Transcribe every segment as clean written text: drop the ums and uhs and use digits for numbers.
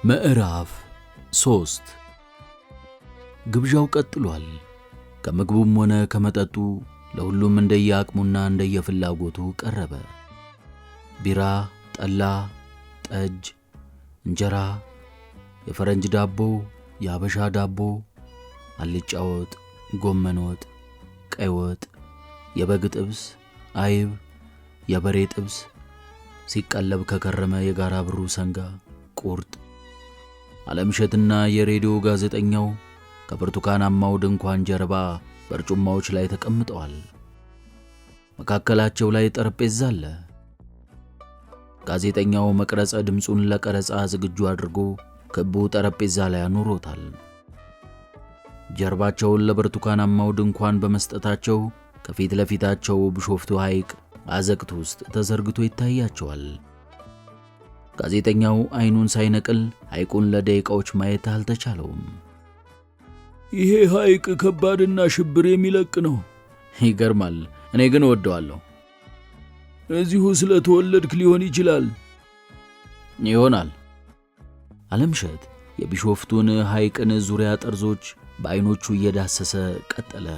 ምዕራፍ 3 ግብዣው ቀጥሏል። ከምግቡም ሆነ ከመጠጡ ለሁሉም እንደየአቅሙና እንደየፍላጎቱ ቀረበ። ቢራ፣ ጠላ፣ ጠጅ፣ እንጀራ፣ የፈረንጅ ዳቦ፣ የአበሻ ዳቦ፣ አልጫ ወጥ፣ ጎመን ወጥ፣ ቀይ ወጥ፣ የበግ ጥብስ፣ አይብ፣ የበሬ ጥብስ፣ ሲቀለብ ከከረመ የጋራ ብሩ ሰንጋ፣ ቁርጥ። ዓለምሸትና የሬዲዮ ጋዜጠኛው ከብርቱካናማው ድንኳን ጀርባ በርጩማዎች ላይ ተቀምጠዋል። መካከላቸው ላይ ጠረጴዛ አለ። ጋዜጠኛው መቅረጸ ድምጹን ለቀረጻ ዝግጁ አድርጎ ክቡ ጠረጴዛ ላይ አኑሮታል። ጀርባቸውን ለብርቱካናማው ድንኳን በመስጠታቸው ከፊት ለፊታቸው ቢሾፍቱ ሐይቅ አዘቅት ውስጥ ተዘርግቶ ይታያቸዋል። ጋዜጠኛው አይኑን ሳይነቅል ሐይቁን ለደቂቃዎች ማየት አልተቻለውም። ይሄ ሐይቅ ከባድና ሽብር የሚለቅ ነው። ይገርማል። እኔ ግን እወደዋለሁ። እዚሁ ስለተወለድክ ሊሆን ይችላል። ይሆናል። ዓለምሸት የቢሾፍቱን ሐይቅን ዙሪያ ጠርዞች በአይኖቹ እየዳሰሰ ቀጠለ።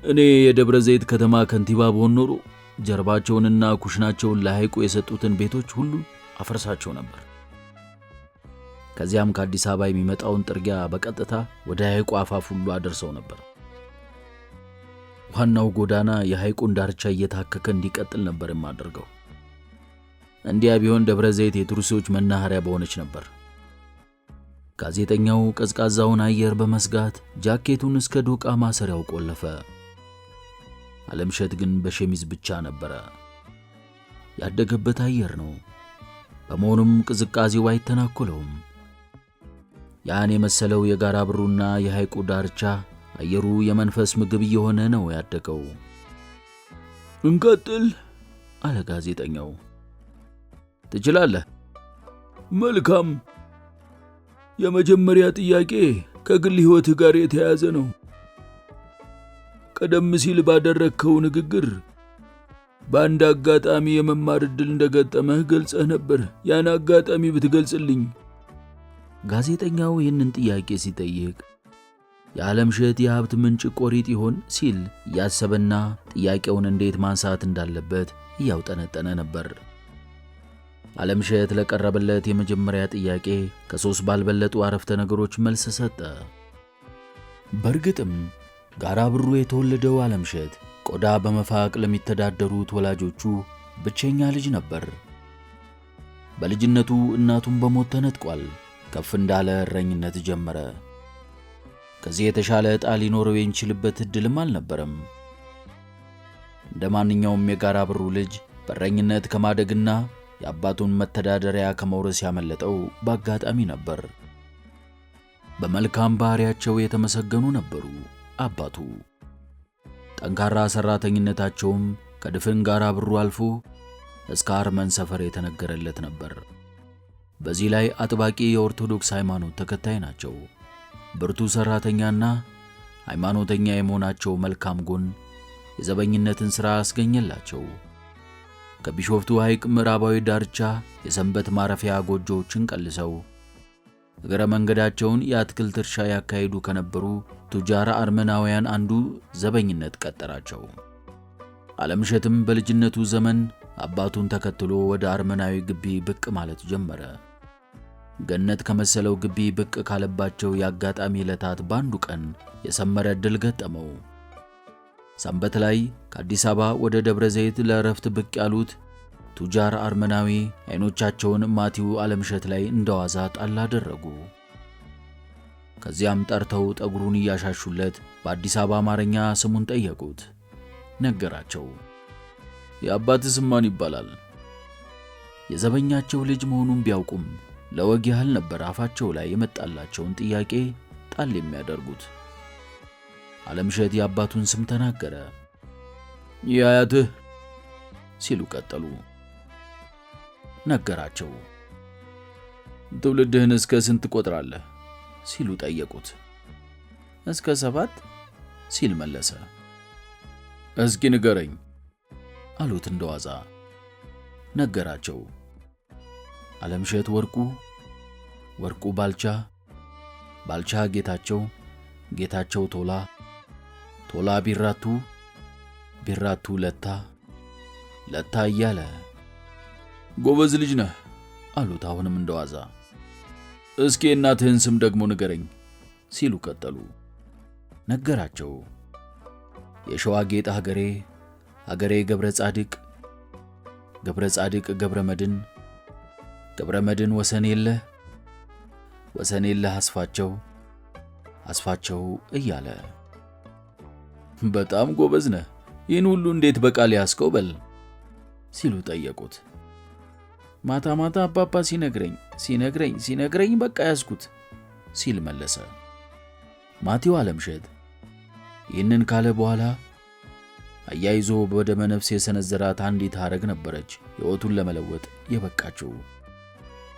እኔ የደብረ ዘይት ከተማ ከንቲባ ብሆን ኖሮ ጀርባቸውንና ኩሽናቸውን ለሐይቁ የሰጡትን ቤቶች ሁሉ አፈርሳቸው ነበር። ከዚያም ከአዲስ አበባ የሚመጣውን ጥርጊያ በቀጥታ ወደ ሐይቁ አፋፍ ሁሉ አደርሰው ነበር። ዋናው ጎዳና የሐይቁን ዳርቻ እየታከከ እንዲቀጥል ነበር የማደርገው። እንዲያ ቢሆን ደብረ ዘይት የቱሪስቶች መናኸሪያ በሆነች ነበር። ጋዜጠኛው ቀዝቃዛውን አየር በመስጋት ጃኬቱን እስከ ዶቃ ማሰሪያው ቆለፈ። ዓለምሸት ግን በሸሚዝ ብቻ ነበረ። ያደገበት አየር ነው። በመሆኑም ቅዝቃዜው አይተናኮለውም። ያን የመሰለው የጋራ ብሩና የሐይቁ ዳርቻ አየሩ የመንፈስ ምግብ እየሆነ ነው ያደገው። እንቀጥል አለ ጋዜጠኛው። ትችላለህ። መልካም። የመጀመሪያ ጥያቄ ከግል ሕይወትህ ጋር የተያያዘ ነው። ቀደም ሲል ባደረግከው ንግግር በአንድ አጋጣሚ የመማር ዕድል እንደገጠመህ ገልጸህ ነበር። ያን አጋጣሚ ብትገልጽልኝ። ጋዜጠኛው ይህንን ጥያቄ ሲጠይቅ የዓለምሸት የሀብት ምንጭ ቆሪጥ ይሆን ሲል እያሰበና ጥያቄውን እንዴት ማንሳት እንዳለበት እያውጠነጠነ ነበር። ዓለምሸት ለቀረበለት የመጀመሪያ ጥያቄ ከ3 ባልበለጡ አረፍተ ነገሮች መልስ ሰጠ። በእርግጥም ጋራ ብሩ የተወለደው ዓለምሸት ቆዳ በመፋቅ ለሚተዳደሩት ወላጆቹ ብቸኛ ልጅ ነበር። በልጅነቱ እናቱን በሞት ተነጥቋል። ከፍ እንዳለ እረኝነት ጀመረ። ከዚህ የተሻለ ዕጣ ሊኖረው የሚችልበት ዕድልም አልነበረም። እንደ ማንኛውም የጋራ ብሩ ልጅ በእረኝነት ከማደግና የአባቱን መተዳደሪያ ከመውረስ ያመለጠው በአጋጣሚ ነበር። በመልካም ባህሪያቸው የተመሰገኑ ነበሩ። አባቱ ጠንካራ ሠራተኝነታቸውም ከድፍን ጋራ ብሩ አልፎ እስከ አርመን ሰፈር የተነገረለት ነበር። በዚህ ላይ አጥባቂ የኦርቶዶክስ ሃይማኖት ተከታይ ናቸው። ብርቱ ሠራተኛና ሃይማኖተኛ የመሆናቸው መልካም ጎን የዘበኝነትን ሥራ አስገኘላቸው። ከቢሾፍቱ ሐይቅ ምዕራባዊ ዳርቻ የሰንበት ማረፊያ ጎጆዎችን ቀልሰው እግረ መንገዳቸውን የአትክልት እርሻ ያካሄዱ ከነበሩ ቱጃር አርመናውያን አንዱ ዘበኝነት ቀጠራቸው። ዓለምሸትም በልጅነቱ ዘመን አባቱን ተከትሎ ወደ አርመናዊ ግቢ ብቅ ማለት ጀመረ። ገነት ከመሰለው ግቢ ብቅ ካለባቸው የአጋጣሚ ዕለታት ባንዱ ቀን የሰመረ ዕድል ገጠመው። ሰንበት ላይ ከአዲስ አበባ ወደ ደብረ ዘይት ለእረፍት ብቅ ያሉት ቱጃር አርመናዊ አይኖቻቸውን ማቲው ዓለምሸት ላይ እንደዋዛ ጣል አደረጉ። ከዚያም ጠርተው ጠጉሩን እያሻሹለት በአዲስ አበባ አማርኛ ስሙን ጠየቁት። ነገራቸው። የአባትህ ስም ማን ይባላል? የዘበኛቸው ልጅ መሆኑን ቢያውቁም ለወግ ያህል ነበር አፋቸው ላይ የመጣላቸውን ጥያቄ ጣል የሚያደርጉት። ዓለምሸት የአባቱን ስም ተናገረ። የአያትህ ሲሉ ቀጠሉ። ነገራቸው። ትውልድህን እስከ ስንት ትቆጥራለህ? ሲሉ ጠየቁት። እስከ 7 ሲል መለሰ። እስኪ ንገረኝ አሉት እንደዋዛ። ነገራቸው። ዓለምሸት ወርቁ ወርቁ ባልቻ፣ ባልቻ ጌታቸው፣ ጌታቸው ቶላ፣ ቶላ ቢራቱ፣ ቢራቱ ለታ፣ ለታ እያለ ጎበዝ ልጅ ነህ አሉት አሁንም እንደዋዛ። እስኪ እናትህን ስም ደግሞ ንገረኝ ሲሉ ቀጠሉ። ነገራቸው። የሸዋ ጌጥ ሀገሬ፣ ሀገሬ ገብረ ጻድቅ፣ ገብረ ጻድቅ ገብረ መድን፣ ገብረ መድን ወሰን የለህ፣ ወሰን የለህ አስፋቸው፣ አስፋቸው እያለ። በጣም ጎበዝ ነህ፣ ይህን ሁሉ እንዴት በቃል ያስከው በል ሲሉ ጠየቁት። ማታ ማታ አባባ ሲነግረኝ በቃ ያዝኩት ሲል መለሰ። ማቲው አለምሸት ይህንን ካለ በኋላ አያይዞ በደመ ነፍስ የሰነዘራት አንዲት ሐረግ ነበረች ሕይወቱን ለመለወጥ የበቃችው።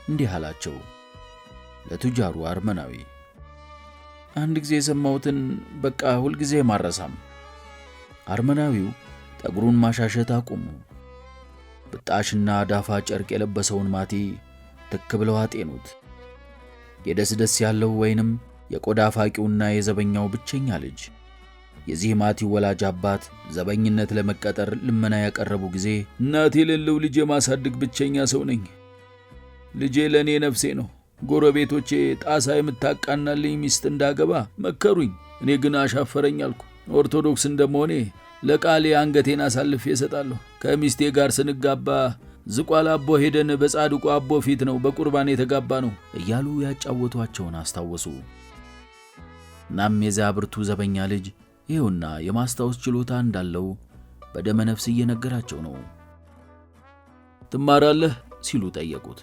እንዲህ አላቸው ለቱጃሩ አርመናዊ። አንድ ጊዜ የሰማሁትን በቃ ሁልጊዜ ማረሳም። አርመናዊው ጠጉሩን ማሻሸት አቁሙ። ብጣሽና ዳፋ ጨርቅ የለበሰውን ማቲ ትክ ብለው አጤኑት። የደስደስ ያለው ወይንም የቆዳ ፋቂውና የዘበኛው ብቸኛ ልጅ የዚህ ማቲ ወላጅ አባት ዘበኝነት ለመቀጠር ልመና ያቀረቡ ጊዜ እናቴ የሌለው ልጅ የማሳድግ ብቸኛ ሰው ነኝ፣ ልጄ ለእኔ ነፍሴ ነው፣ ጎረቤቶቼ ጣሳ የምታቃናልኝ ሚስት እንዳገባ መከሩኝ። እኔ ግን አሻፈረኝ አልኩ። ኦርቶዶክስ እንደመሆኔ ለቃሌ አንገቴን አሳልፌ እሰጣለሁ። ከሚስቴ ጋር ስንጋባ ዝቋላ አቦ ሄደን በጻድቁ አቦ ፊት ነው በቁርባን የተጋባ ነው እያሉ ያጫወቷቸውን አስታወሱ። እናም የዚያ ብርቱ ዘበኛ ልጅ ይኸውና የማስታወስ ችሎታ እንዳለው በደመ ነፍስ እየነገራቸው ነው። ትማራለህ ሲሉ ጠየቁት።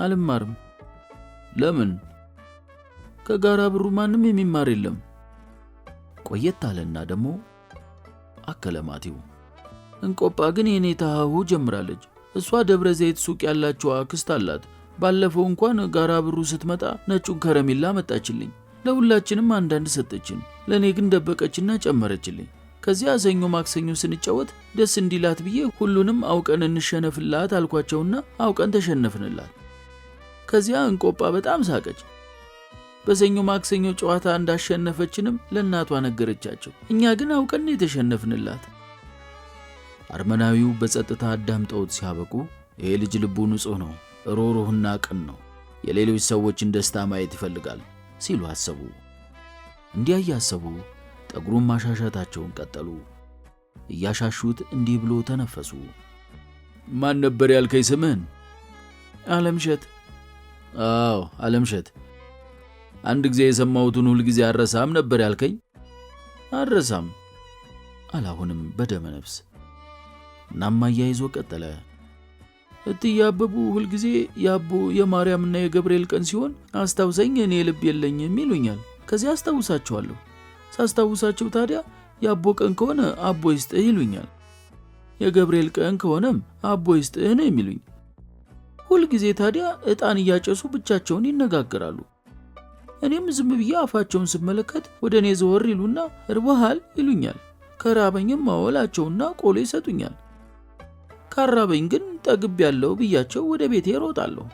አልማርም። ለምን? ከጋራ ብሩ ማንም የሚማር የለም። ቆየት አለና ደግሞ አከለ ማቲው። እንቆጳ ግን የኔታ ሀሁ ጀምራለች። እሷ ደብረ ዘይት ሱቅ ያላቸው አክስት አላት። ባለፈው እንኳን ጋራ ብሩ ስትመጣ ነጩን ከረሜላ መጣችልኝ። ለሁላችንም አንዳንድ ሰጠችን። ለእኔ ግን ደበቀችና ጨመረችልኝ። ከዚያ ሰኞ ማክሰኞ ስንጫወት ደስ እንዲላት ብዬ ሁሉንም አውቀን እንሸነፍላት አልኳቸውና አውቀን ተሸነፍንላት። ከዚያ እንቆጳ በጣም ሳቀች። በሰኞ ማክሰኞ ጨዋታ እንዳሸነፈችንም ለእናቷ ነገረቻቸው። እኛ ግን አውቀን የተሸነፍንላት። አርመናዊው በጸጥታ አዳምጠውት ሲያበቁ ይሄ ልጅ ልቡ ንጹሕ ነው፣ ሮሮህና ቅን ነው፣ የሌሎች ሰዎችን ደስታ ማየት ይፈልጋል ሲሉ አሰቡ። እንዲያ እያሰቡ ጠጉሩን ማሻሻታቸውን ቀጠሉ። እያሻሹት እንዲህ ብሎ ተነፈሱ። ማን ነበር ያልከኝ ስምህን? አለምሸት። አዎ አለምሸት። አንድ ጊዜ የሰማሁትን ሁል ጊዜ አረሳም ነበር ያልከኝ? አረሳም አላሁንም በደመ ነፍስ። እናም አያይዞ ቀጠለ። እትዬ አበቡ ሁል ጊዜ የአቦ የማርያምና የገብርኤል ቀን ሲሆን አስታውሰኝ እኔ ልብ የለኝም ይሉኛል። ከዚያ አስታውሳቸዋለሁ። ሳስታውሳቸው ታዲያ የአቦ ቀን ከሆነ አቦ ይስጥህ ይሉኛል። የገብርኤል ቀን ከሆነም አቦ ይስጥህ ነው የሚሉኝ። ሁል ጊዜ ታዲያ ዕጣን እያጨሱ ብቻቸውን ይነጋገራሉ። እኔም ዝም ብዬ አፋቸውን ስመለከት ወደ እኔ ዘወር ይሉና እርቦሃል ይሉኛል። ከራበኝም ማወላቸውና ቆሎ ይሰጡኛል። ካራበኝ ግን ጠግብ ያለው ብያቸው ወደ ቤቴ እሮጣለሁ።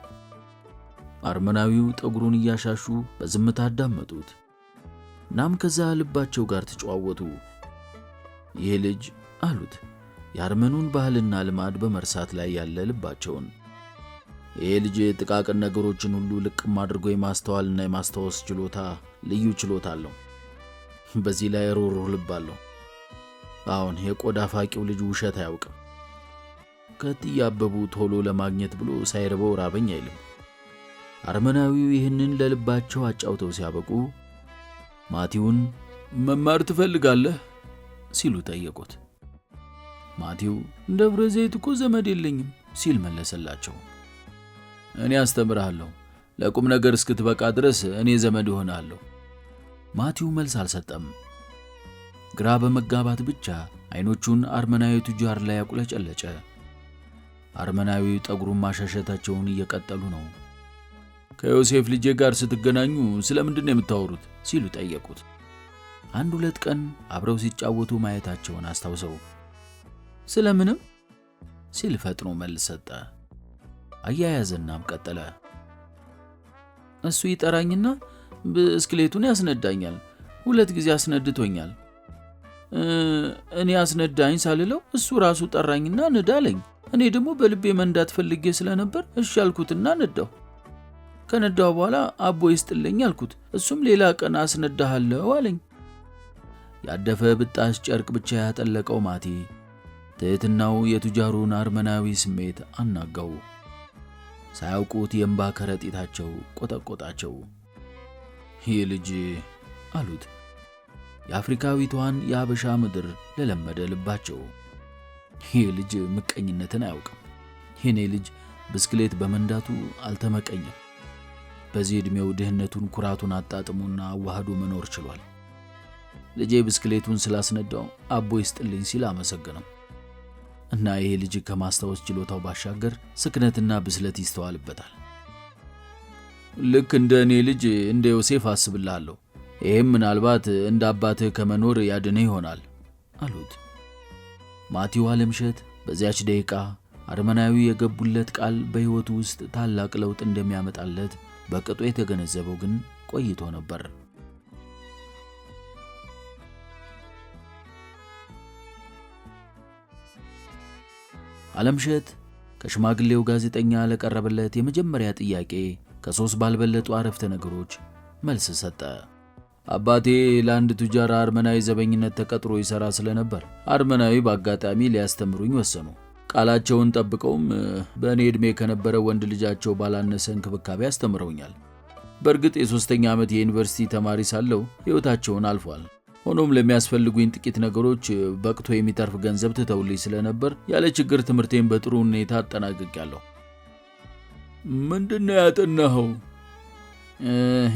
አርመናዊው ጠጉሩን እያሻሹ በዝምታ አዳመጡት። እናም ከዛ ልባቸው ጋር ተጨዋወቱ። ይህ ልጅ አሉት የአርመኑን ባህልና ልማድ በመርሳት ላይ ያለ ልባቸውን። ይህ ልጅ ጥቃቅን ነገሮችን ሁሉ ልቅም አድርጎ የማስተዋልና የማስታወስ ችሎታ ልዩ ችሎታ አለው። በዚህ ላይ ሩህሩህ ልብ አለው። አሁን የቆዳ ፋቂው ልጅ ውሸት አያውቅም። ከእትዬ አበቡ ቶሎ ለማግኘት ብሎ ሳይርበው ራበኝ አይልም። አርመናዊው ይህንን ለልባቸው አጫውተው ሲያበቁ ማቲውን መማር ትፈልጋለህ ሲሉ ጠየቁት። ማቲው ደብረ ዘይት እኮ ዘመድ የለኝም ሲል መለሰላቸው። እኔ አስተምርሃለሁ፣ ለቁም ነገር እስክትበቃ ድረስ እኔ ዘመድ እሆናለሁ። ማቲው መልስ አልሰጠም። ግራ በመጋባት ብቻ አይኖቹን አርመናዊ ቱጃር ላይ አቁለጨለጨ። አርመናዊው ጠጉሩን ማሻሸታቸውን እየቀጠሉ ነው። ከዮሴፍ ልጄ ጋር ስትገናኙ ስለምንድን ነው የምታወሩት ሲሉ ጠየቁት። አንድ ሁለት ቀን አብረው ሲጫወቱ ማየታቸውን አስታውሰው ስለምንም ሲል ፈጥኖ መልስ ሰጠ። አያያዘናም ቀጠለ። እሱ ይጠራኝና ብስክሌቱን ያስነዳኛል። 2 ጊዜ አስነድቶኛል። እኔ አስነዳኝ ሳልለው እሱ ራሱ ጠራኝና ንዳ አለኝ። እኔ ደግሞ በልቤ መንዳት ፈልጌ ስለነበር እሺ አልኩትና ነዳሁ። ከነዳሁ በኋላ አቦ ይስጥልኝ አልኩት። እሱም ሌላ ቀን አስነዳሃለሁ አለኝ። ያደፈ ብጣሽ ጨርቅ ብቻ ያጠለቀው ማቲ ትህትናው የቱጃሩን አርመናዊ ስሜት አናጋው። ሳያውቁት የእንባ ከረጢታቸው ቆጠቆጣቸው። ይህ ልጅ አሉት የአፍሪካዊቷን የአበሻ ምድር ለለመደ ልባቸው። ይህ ልጅ ምቀኝነትን አያውቅም። የኔ ልጅ ብስክሌት በመንዳቱ አልተመቀኝም። በዚህ ዕድሜው ድህነቱን ኩራቱን አጣጥሙና አዋህዶ መኖር ችሏል። ልጄ ብስክሌቱን ስላስነዳው አቦ ይስጥልኝ ሲል አመሰገነው። እና ይሄ ልጅ ከማስታወስ ችሎታው ባሻገር ስክነትና ብስለት ይስተዋልበታል። ልክ እንደ እኔ ልጅ እንደ ዮሴፍ አስብልሃለሁ። ይህም ምናልባት እንደ አባትህ ከመኖር ያድንህ ይሆናል አሉት። ማቲው አለምሸት በዚያች ደቂቃ አርመናዊ የገቡለት ቃል በሕይወቱ ውስጥ ታላቅ ለውጥ እንደሚያመጣለት በቅጡ የተገነዘበው ግን ቆይቶ ነበር። አለምሸት ከሽማግሌው ጋዜጠኛ ለቀረበለት የመጀመሪያ ጥያቄ ከ3 ባልበለጡ አረፍተ ነገሮች መልስ ሰጠ። አባቴ ለአንድ ቱጃር አርመናዊ ዘበኝነት ተቀጥሮ ይሰራ ስለነበር አርመናዊ በአጋጣሚ ሊያስተምሩኝ ወሰኑ። ቃላቸውን ጠብቀውም በእኔ ዕድሜ ከነበረ ወንድ ልጃቸው ባላነሰ እንክብካቤ አስተምረውኛል። በእርግጥ የ3ኛ ዓመት የዩኒቨርሲቲ ተማሪ ሳለሁ ሕይወታቸውን አልፏል። ሆኖም ለሚያስፈልጉኝ ጥቂት ነገሮች በቅቶ የሚተርፍ ገንዘብ ትተውልኝ ስለነበር ያለ ችግር ትምህርቴን በጥሩ ሁኔታ አጠናቅቄያለሁ። ምንድነው ያጠናኸው?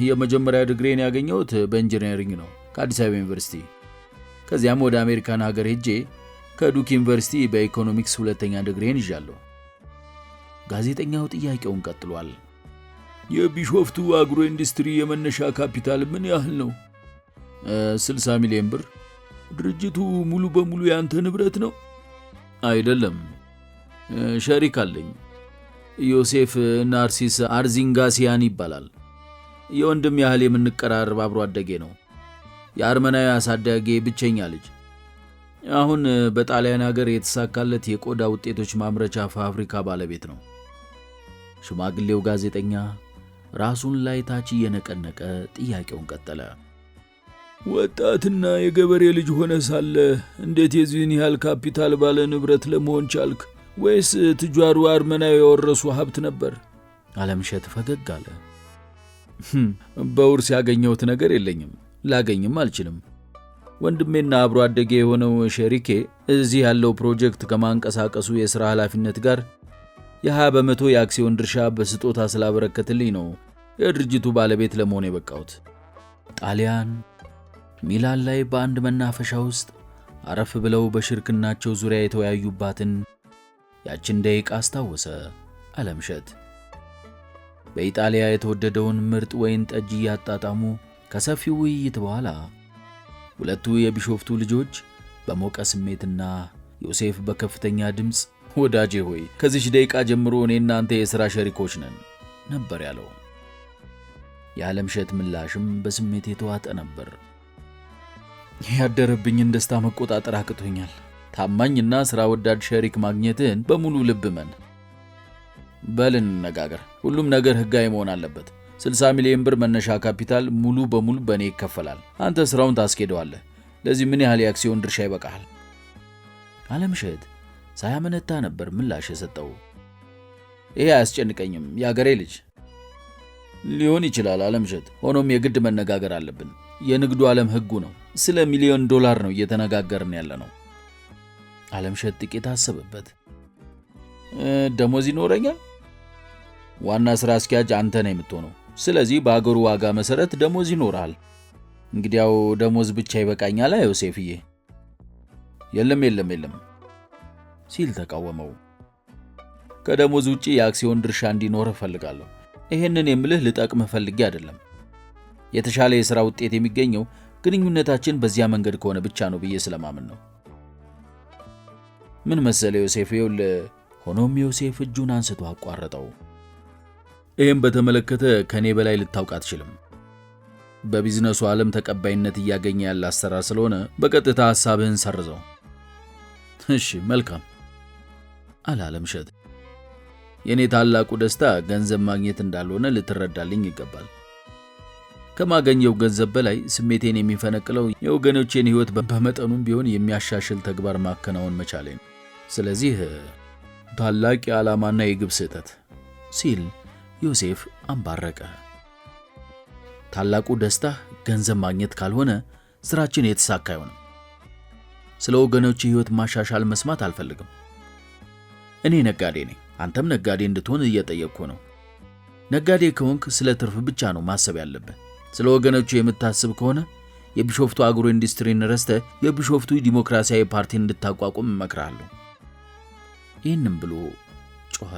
የመጀመሪያ ዲግሪን ያገኘሁት በኢንጂነሪንግ ነው ከአዲስ አበባ ዩኒቨርሲቲ። ከዚያም ወደ አሜሪካን ሀገር ሄጄ ከዱክ ዩኒቨርሲቲ በኢኮኖሚክስ 2ኛ ዲግሪን ይዣለሁ። ጋዜጠኛው ጥያቄውን ቀጥሏል። የቢሾፍቱ አግሮ ኢንዱስትሪ የመነሻ ካፒታል ምን ያህል ነው? 60 ሚሊዮን ብር። ድርጅቱ ሙሉ በሙሉ ያንተ ንብረት ነው? አይደለም፣ ሸሪክ አለኝ። ዮሴፍ ናርሲስ አርዚንጋሲያን ይባላል። የወንድም ያህል የምንቀራረብ አብሮ አደጌ ነው። የአርመናዊ አሳዳጌ ብቸኛ ልጅ። አሁን በጣሊያን ሀገር የተሳካለት የቆዳ ውጤቶች ማምረቻ ፋብሪካ ባለቤት ነው። ሽማግሌው ጋዜጠኛ ራሱን ላይ ታች እየነቀነቀ ጥያቄውን ቀጠለ። ወጣትና የገበሬ ልጅ ሆነ ሳለ እንዴት የዚህን ያህል ካፒታል ባለ ንብረት ለመሆን ቻልክ? ወይስ ቱጃሩ አርመናዊ የወረሱ ሀብት ነበር? አለምሸት ፈገግ አለ። በውርስ ያገኘሁት ነገር የለኝም፣ ላገኝም አልችልም። ወንድሜና አብሮ አደጌ የሆነው ሸሪኬ እዚህ ያለው ፕሮጀክት ከማንቀሳቀሱ የሥራ ኃላፊነት ጋር የ20 በመቶ የአክሲዮን ድርሻ በስጦታ ስላበረከትልኝ ነው የድርጅቱ ባለቤት ለመሆን የበቃሁት። ጣሊያን ሚላን ላይ በአንድ መናፈሻ ውስጥ አረፍ ብለው በሽርክናቸው ዙሪያ የተወያዩባትን ያችን ደቂቃ አስታወሰ አለምሸት። በኢጣሊያ የተወደደውን ምርጥ ወይን ጠጅ እያጣጣሙ ከሰፊው ውይይት በኋላ ሁለቱ የቢሾፍቱ ልጆች በሞቀ ስሜትና ዮሴፍ በከፍተኛ ድምፅ ወዳጄ ሆይ ከዚች ደቂቃ ጀምሮ እኔና አንተ የሥራ ሸሪኮች ነን ነበር ያለው። የዓለምሸት ምላሽም በስሜት የተዋጠ ነበር። ያደረብኝን ደስታ መቆጣጠር አቅቶኛል። ታማኝና ሥራ ወዳድ ሸሪክ ማግኘትህን በሙሉ ልብ መን። በል እንነጋገር። ሁሉም ነገር ሕጋዊ መሆን አለበት። 60 ሚሊዮን ብር መነሻ ካፒታል ሙሉ በሙሉ በእኔ ይከፈላል። አንተ ሥራውን ታስኬደዋለህ። ለዚህ ምን ያህል የአክሲዮን ድርሻ ይበቃሃል? ዓለምሸት ሳያመነታ ነበር ምላሽ የሰጠው። ይሄ አያስጨንቀኝም የአገሬ ልጅ። ሊሆን ይችላል ዓለምሸት፣ ሆኖም የግድ መነጋገር አለብን። የንግዱ ዓለም ሕጉ ነው። ስለ $1,000,000 ነው እየተነጋገርን ያለ ነው። ዓለምሸት ጥቂት አሰበበት። ደሞዝ ይኖረኛል? ዋና ሥራ አስኪያጅ አንተ ነህ የምትሆነው። ስለዚህ በአገሩ ዋጋ መሠረት ደሞዝ ይኖርሃል። እንግዲያው ደሞዝ ብቻ ይበቃኛል ዮሴፍዬ። የለም ሲል ተቃወመው። ከደሞዝ ውጪ የአክሲዮን ድርሻ እንዲኖር እፈልጋለሁ። ይሄንን የምልህ ልጠቅምህ ፈልጌ አይደለም። የተሻለ የሥራ ውጤት የሚገኘው ግንኙነታችን በዚያ መንገድ ከሆነ ብቻ ነው ብዬ ስለማምን ነው። ምን መሰለ ዮሴፍ፣ ሆኖም ዮሴፍ እጁን አንስቶ አቋረጠው። ይህም በተመለከተ ከኔ በላይ ልታውቅ አትችልም። በቢዝነሱ ዓለም ተቀባይነት እያገኘ ያለ አሰራር ስለሆነ በቀጥታ ሐሳብህን ሰርዘው። እሺ መልካም አለ አለምሸት። የኔ ታላቁ ደስታ ገንዘብ ማግኘት እንዳልሆነ ልትረዳልኝ ይገባል። ከማገኘው ገንዘብ በላይ ስሜቴን የሚፈነቅለው የወገኖቼን ሕይወት በመጠኑም ቢሆን የሚያሻሽል ተግባር ማከናወን መቻሌ ነው። ስለዚህ ታላቅ የዓላማና የግብ ስህተት ሲል ዮሴፍ አንባረቀ። ታላቁ ደስታ ገንዘብ ማግኘት ካልሆነ ስራችን የተሳካ አይሆንም። ስለ ወገኖች ሕይወት ማሻሻል መስማት አልፈልግም። እኔ ነጋዴ ነኝ፣ አንተም ነጋዴ እንድትሆን እየጠየቅኩ ነው። ነጋዴ ከሆንክ ስለ ትርፍ ብቻ ነው ማሰብ ያለብህ። ስለ ወገኖቹ የምታስብ ከሆነ የቢሾፍቱ አግሮ ኢንዱስትሪን ረስተህ የቢሾፍቱ ዲሞክራሲያዊ ፓርቲን እንድታቋቁም እመክርሃለሁ። ይህንም ብሎ ጮኸ።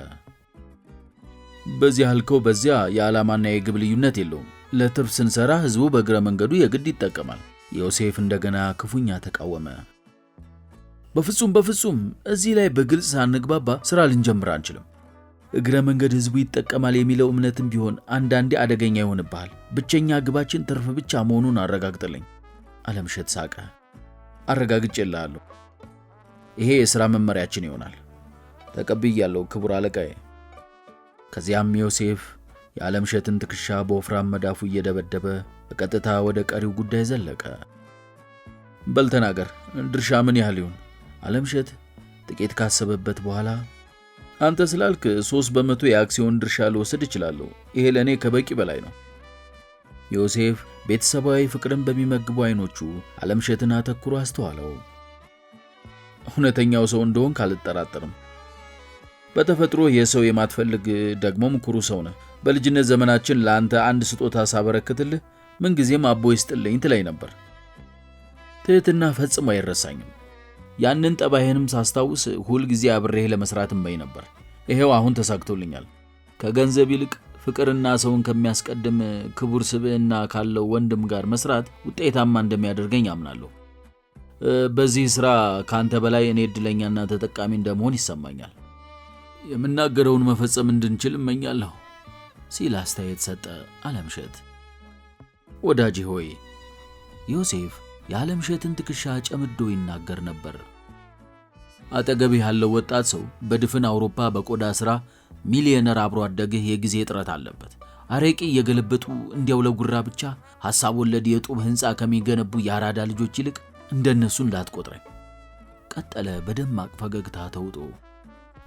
በዚህ ያልከው በዚያ የዓላማና የግብ ልዩነት የለውም። ለትርፍ ስንሰራ ህዝቡ በእግረ መንገዱ የግድ ይጠቀማል። ዮሴፍ እንደገና ክፉኛ ተቃወመ። በፍጹም እዚህ ላይ በግልጽ ሳንግባባ ስራ ልንጀምር አንችልም። እግረ መንገድ ህዝቡ ይጠቀማል የሚለው እምነትም ቢሆን አንዳንዴ አደገኛ ይሆንብሃል። ብቸኛ ግባችን ትርፍ ብቻ መሆኑን አረጋግጥልኝ። አለምሸት ሳቀ። አረጋግጬልሃለሁ። ይሄ የሥራ መመሪያችን ይሆናል። ተቀብያለሁ ክቡር አለቃዬ። ከዚያም ዮሴፍ የዓለምሸትን ትከሻ በወፍራም መዳፉ እየደበደበ በቀጥታ ወደ ቀሪው ጉዳይ ዘለቀ። በል ተናገር፣ ድርሻ ምን ያህል ይሆን? ዓለምሸት ጥቂት ካሰበበት በኋላ አንተ ስላልክ 3% የአክሲዮን ድርሻ ልወስድ እችላለሁ። ይሄ ለእኔ ከበቂ በላይ ነው። ዮሴፍ ቤተሰባዊ ፍቅርን በሚመግቡ አይኖቹ ዓለምሸትን አተኩሮ አስተዋለው። እውነተኛው ሰው እንደሆንክ አልጠራጠርም። በተፈጥሮ የሰው የማትፈልግ ደግሞም ኩሩ ሰው ነህ። በልጅነት ዘመናችን ለአንተ አንድ ስጦታ ሳበረክትልህ ምንጊዜም አቦ ይስጥልኝ ትለኝ ነበር። ትህትና ፈጽሞ አይረሳኝም። ያንን ጠባይህንም ሳስታውስ ሁል ጊዜ አብሬህ ለመስራት እመኝ ነበር። ይሄው አሁን ተሳክቶልኛል። ከገንዘብ ይልቅ ፍቅርና ሰውን ከሚያስቀድም ክቡር ስብዕና ካለው ወንድም ጋር መስራት ውጤታማ እንደሚያደርገኝ አምናለሁ። በዚህ ሥራ ካንተ በላይ እኔ እድለኛና ተጠቃሚ እንደመሆን ይሰማኛል። የምናገረውን መፈጸም እንድንችል እመኛለሁ ሲል አስተያየት ሰጠ አለምሸት። ወዳጄ ሆይ፣ ዮሴፍ የዓለምሸትን ትከሻ ጨምዶ ይናገር ነበር። አጠገብህ ያለው ወጣት ሰው በድፍን አውሮፓ በቆዳ ሥራ ሚሊዮነር አብሮ አደግህ የጊዜ እጥረት አለበት። አረቂ እየገለበጡ እንዲያው ለጉራ ብቻ ሐሳብ ወለድ የጡብ ሕንፃ ከሚገነቡ የአራዳ ልጆች ይልቅ እንደነሱ እንዳትቆጥረኝ ቀጠለ በደማቅ ፈገግታ ተውጦ።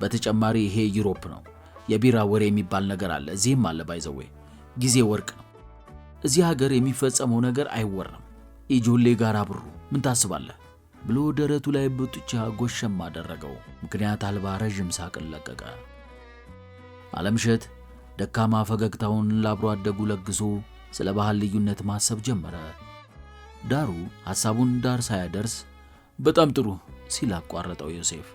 በተጨማሪ ይሄ ዩሮፕ ነው። የቢራ ወሬ የሚባል ነገር አለ፣ እዚህም አለ። ባይዘዌ ጊዜ ወርቅ ነው። እዚህ ሀገር የሚፈጸመው ነገር አይወራም። ኢጆሌ ጋር አብሩ ምን ታስባለህ ብሎ ደረቱ ላይ በጡቻ ጎሸም አደረገው። ምክንያት አልባ ረጅም ሳቅን ለቀቀ። አለምሸት ደካማ ፈገግታውን ላብሮ አደጉ ለግሶ ስለ ባህል ልዩነት ማሰብ ጀመረ። ዳሩ ሐሳቡን ዳር ሳያደርስ በጣም ጥሩ ሲል አቋረጠው ዮሴፍ።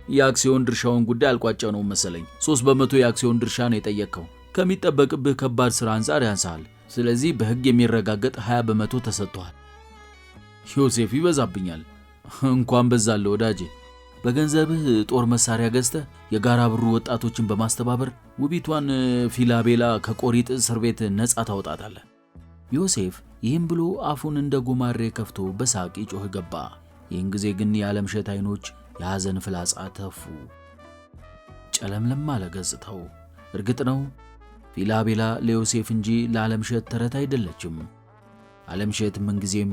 የአክሲዮን ድርሻውን ጉዳይ አልቋጨ ነው መሰለኝ። 3% የአክሲዮን ድርሻ ነው የጠየቅከው። ከሚጠበቅብህ ከባድ ሥራ አንጻር ያንሳል። ስለዚህ በሕግ የሚረጋገጥ 20% ተሰጥቷል። ዮሴፍ ይበዛብኛል። እንኳን በዛለ ወዳጄ። በገንዘብህ ጦር መሳሪያ ገዝተህ የጋራ ብሩ ወጣቶችን በማስተባበር ውቢቷን ፊላቤላ ከቆሪጥ እስር ቤት ነፃ ታወጣታለህ። ዮሴፍ ይህም ብሎ አፉን እንደ ጉማሬ ከፍቶ በሳቅ ይጮህ ገባ። ይህን ጊዜ ግን የዓለምሸት አይኖች የሐዘን ፍላጻ ተፉ። ጨለምለም አለ ገጽታው። እርግጥ ነው ፊላቤላ ለዮሴፍ እንጂ ለዓለምሸት ተረት አይደለችም። ዓለምሸት ምንጊዜም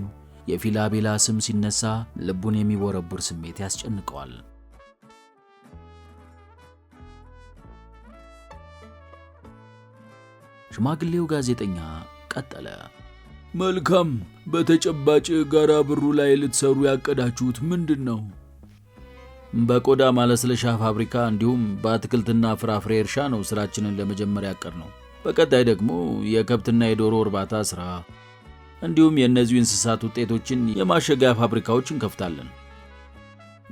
የፊላቤላ ስም ሲነሳ ልቡን የሚቦረቡር ስሜት ያስጨንቀዋል። ሽማግሌው ጋዜጠኛ ቀጠለ። መልካም፣ በተጨባጭ ጋራ ብሩ ላይ ልትሰሩ ያቀዳችሁት ምንድን ነው? በቆዳ ማለስለሻ ፋብሪካ እንዲሁም በአትክልትና ፍራፍሬ እርሻ ነው ስራችንን ለመጀመር ያቀድነው። በቀጣይ ደግሞ የከብትና የዶሮ እርባታ ስራ እንዲሁም የእነዚህ እንስሳት ውጤቶችን የማሸጊያ ፋብሪካዎች እንከፍታለን።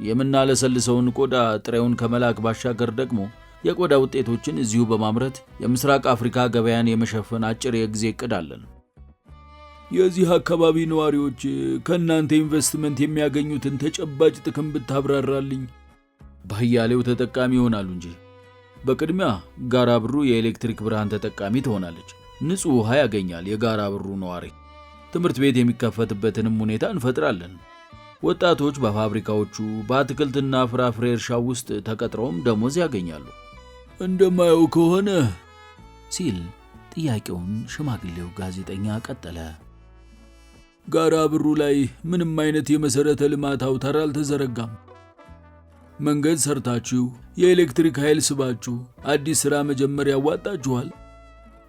የምናለሰልሰውን ቆዳ ጥሬውን ከመላክ ባሻገር ደግሞ የቆዳ ውጤቶችን እዚሁ በማምረት የምስራቅ አፍሪካ ገበያን የመሸፈን አጭር የጊዜ እቅድ አለን። የዚህ አካባቢ ነዋሪዎች ከእናንተ ኢንቨስትመንት የሚያገኙትን ተጨባጭ ጥቅም ብታብራራልኝ። ባያሌው ተጠቃሚ ይሆናሉ እንጂ በቅድሚያ ጋራ ብሩ የኤሌክትሪክ ብርሃን ተጠቃሚ ትሆናለች። ንጹህ ውሃ ያገኛል የጋራ ብሩ ነዋሪ። ትምህርት ቤት የሚከፈትበትንም ሁኔታ እንፈጥራለን። ወጣቶች በፋብሪካዎቹ በአትክልትና ፍራፍሬ እርሻው ውስጥ ተቀጥረውም ደሞዝ ያገኛሉ። እንደማየው ከሆነ ሲል ጥያቄውን ሽማግሌው ጋዜጠኛ ቀጠለ። ጋራ ብሩ ላይ ምንም አይነት የመሰረተ ልማት አውታር አልተዘረጋም። መንገድ ሰርታችሁ የኤሌክትሪክ ኃይል ስባችሁ አዲስ ሥራ መጀመር ያዋጣችኋል።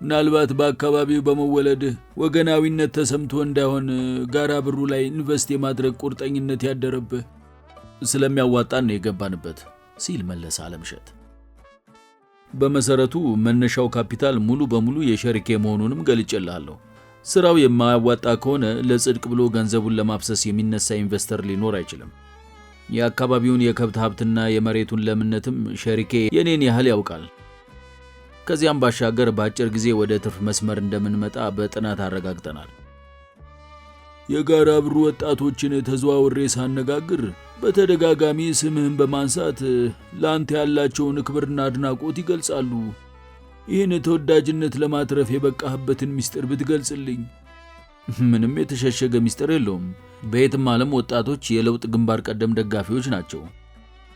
ምናልባት በአካባቢው በመወለድ ወገናዊነት ተሰምቶ እንዳይሆን ጋራ ብሩ ላይ ኢንቨስት የማድረግ ቁርጠኝነት ያደረብህ ስለሚያዋጣን ነው የገባንበት ሲል መለሰ አለምሸት። በመሰረቱ መነሻው ካፒታል ሙሉ በሙሉ የሸሪኬ መሆኑንም ገልጬልሃለሁ። ስራው የማያዋጣ ከሆነ ለጽድቅ ብሎ ገንዘቡን ለማፍሰስ የሚነሳ ኢንቨስተር ሊኖር አይችልም። የአካባቢውን የከብት ሀብትና የመሬቱን ለምነትም ሸሪኬ የኔን ያህል ያውቃል። ከዚያም ባሻገር በአጭር ጊዜ ወደ ትርፍ መስመር እንደምንመጣ በጥናት አረጋግጠናል። የጋራ ብሩ ወጣቶችን ተዘዋውሬ ሳነጋግር በተደጋጋሚ ስምህን በማንሳት ለአንተ ያላቸውን ክብርና አድናቆት ይገልጻሉ። ይህን ተወዳጅነት ለማትረፍ የበቃህበትን ምስጢር ብትገልጽልኝ። ምንም የተሸሸገ ምስጢር የለውም። በየትም ዓለም ወጣቶች የለውጥ ግንባር ቀደም ደጋፊዎች ናቸው።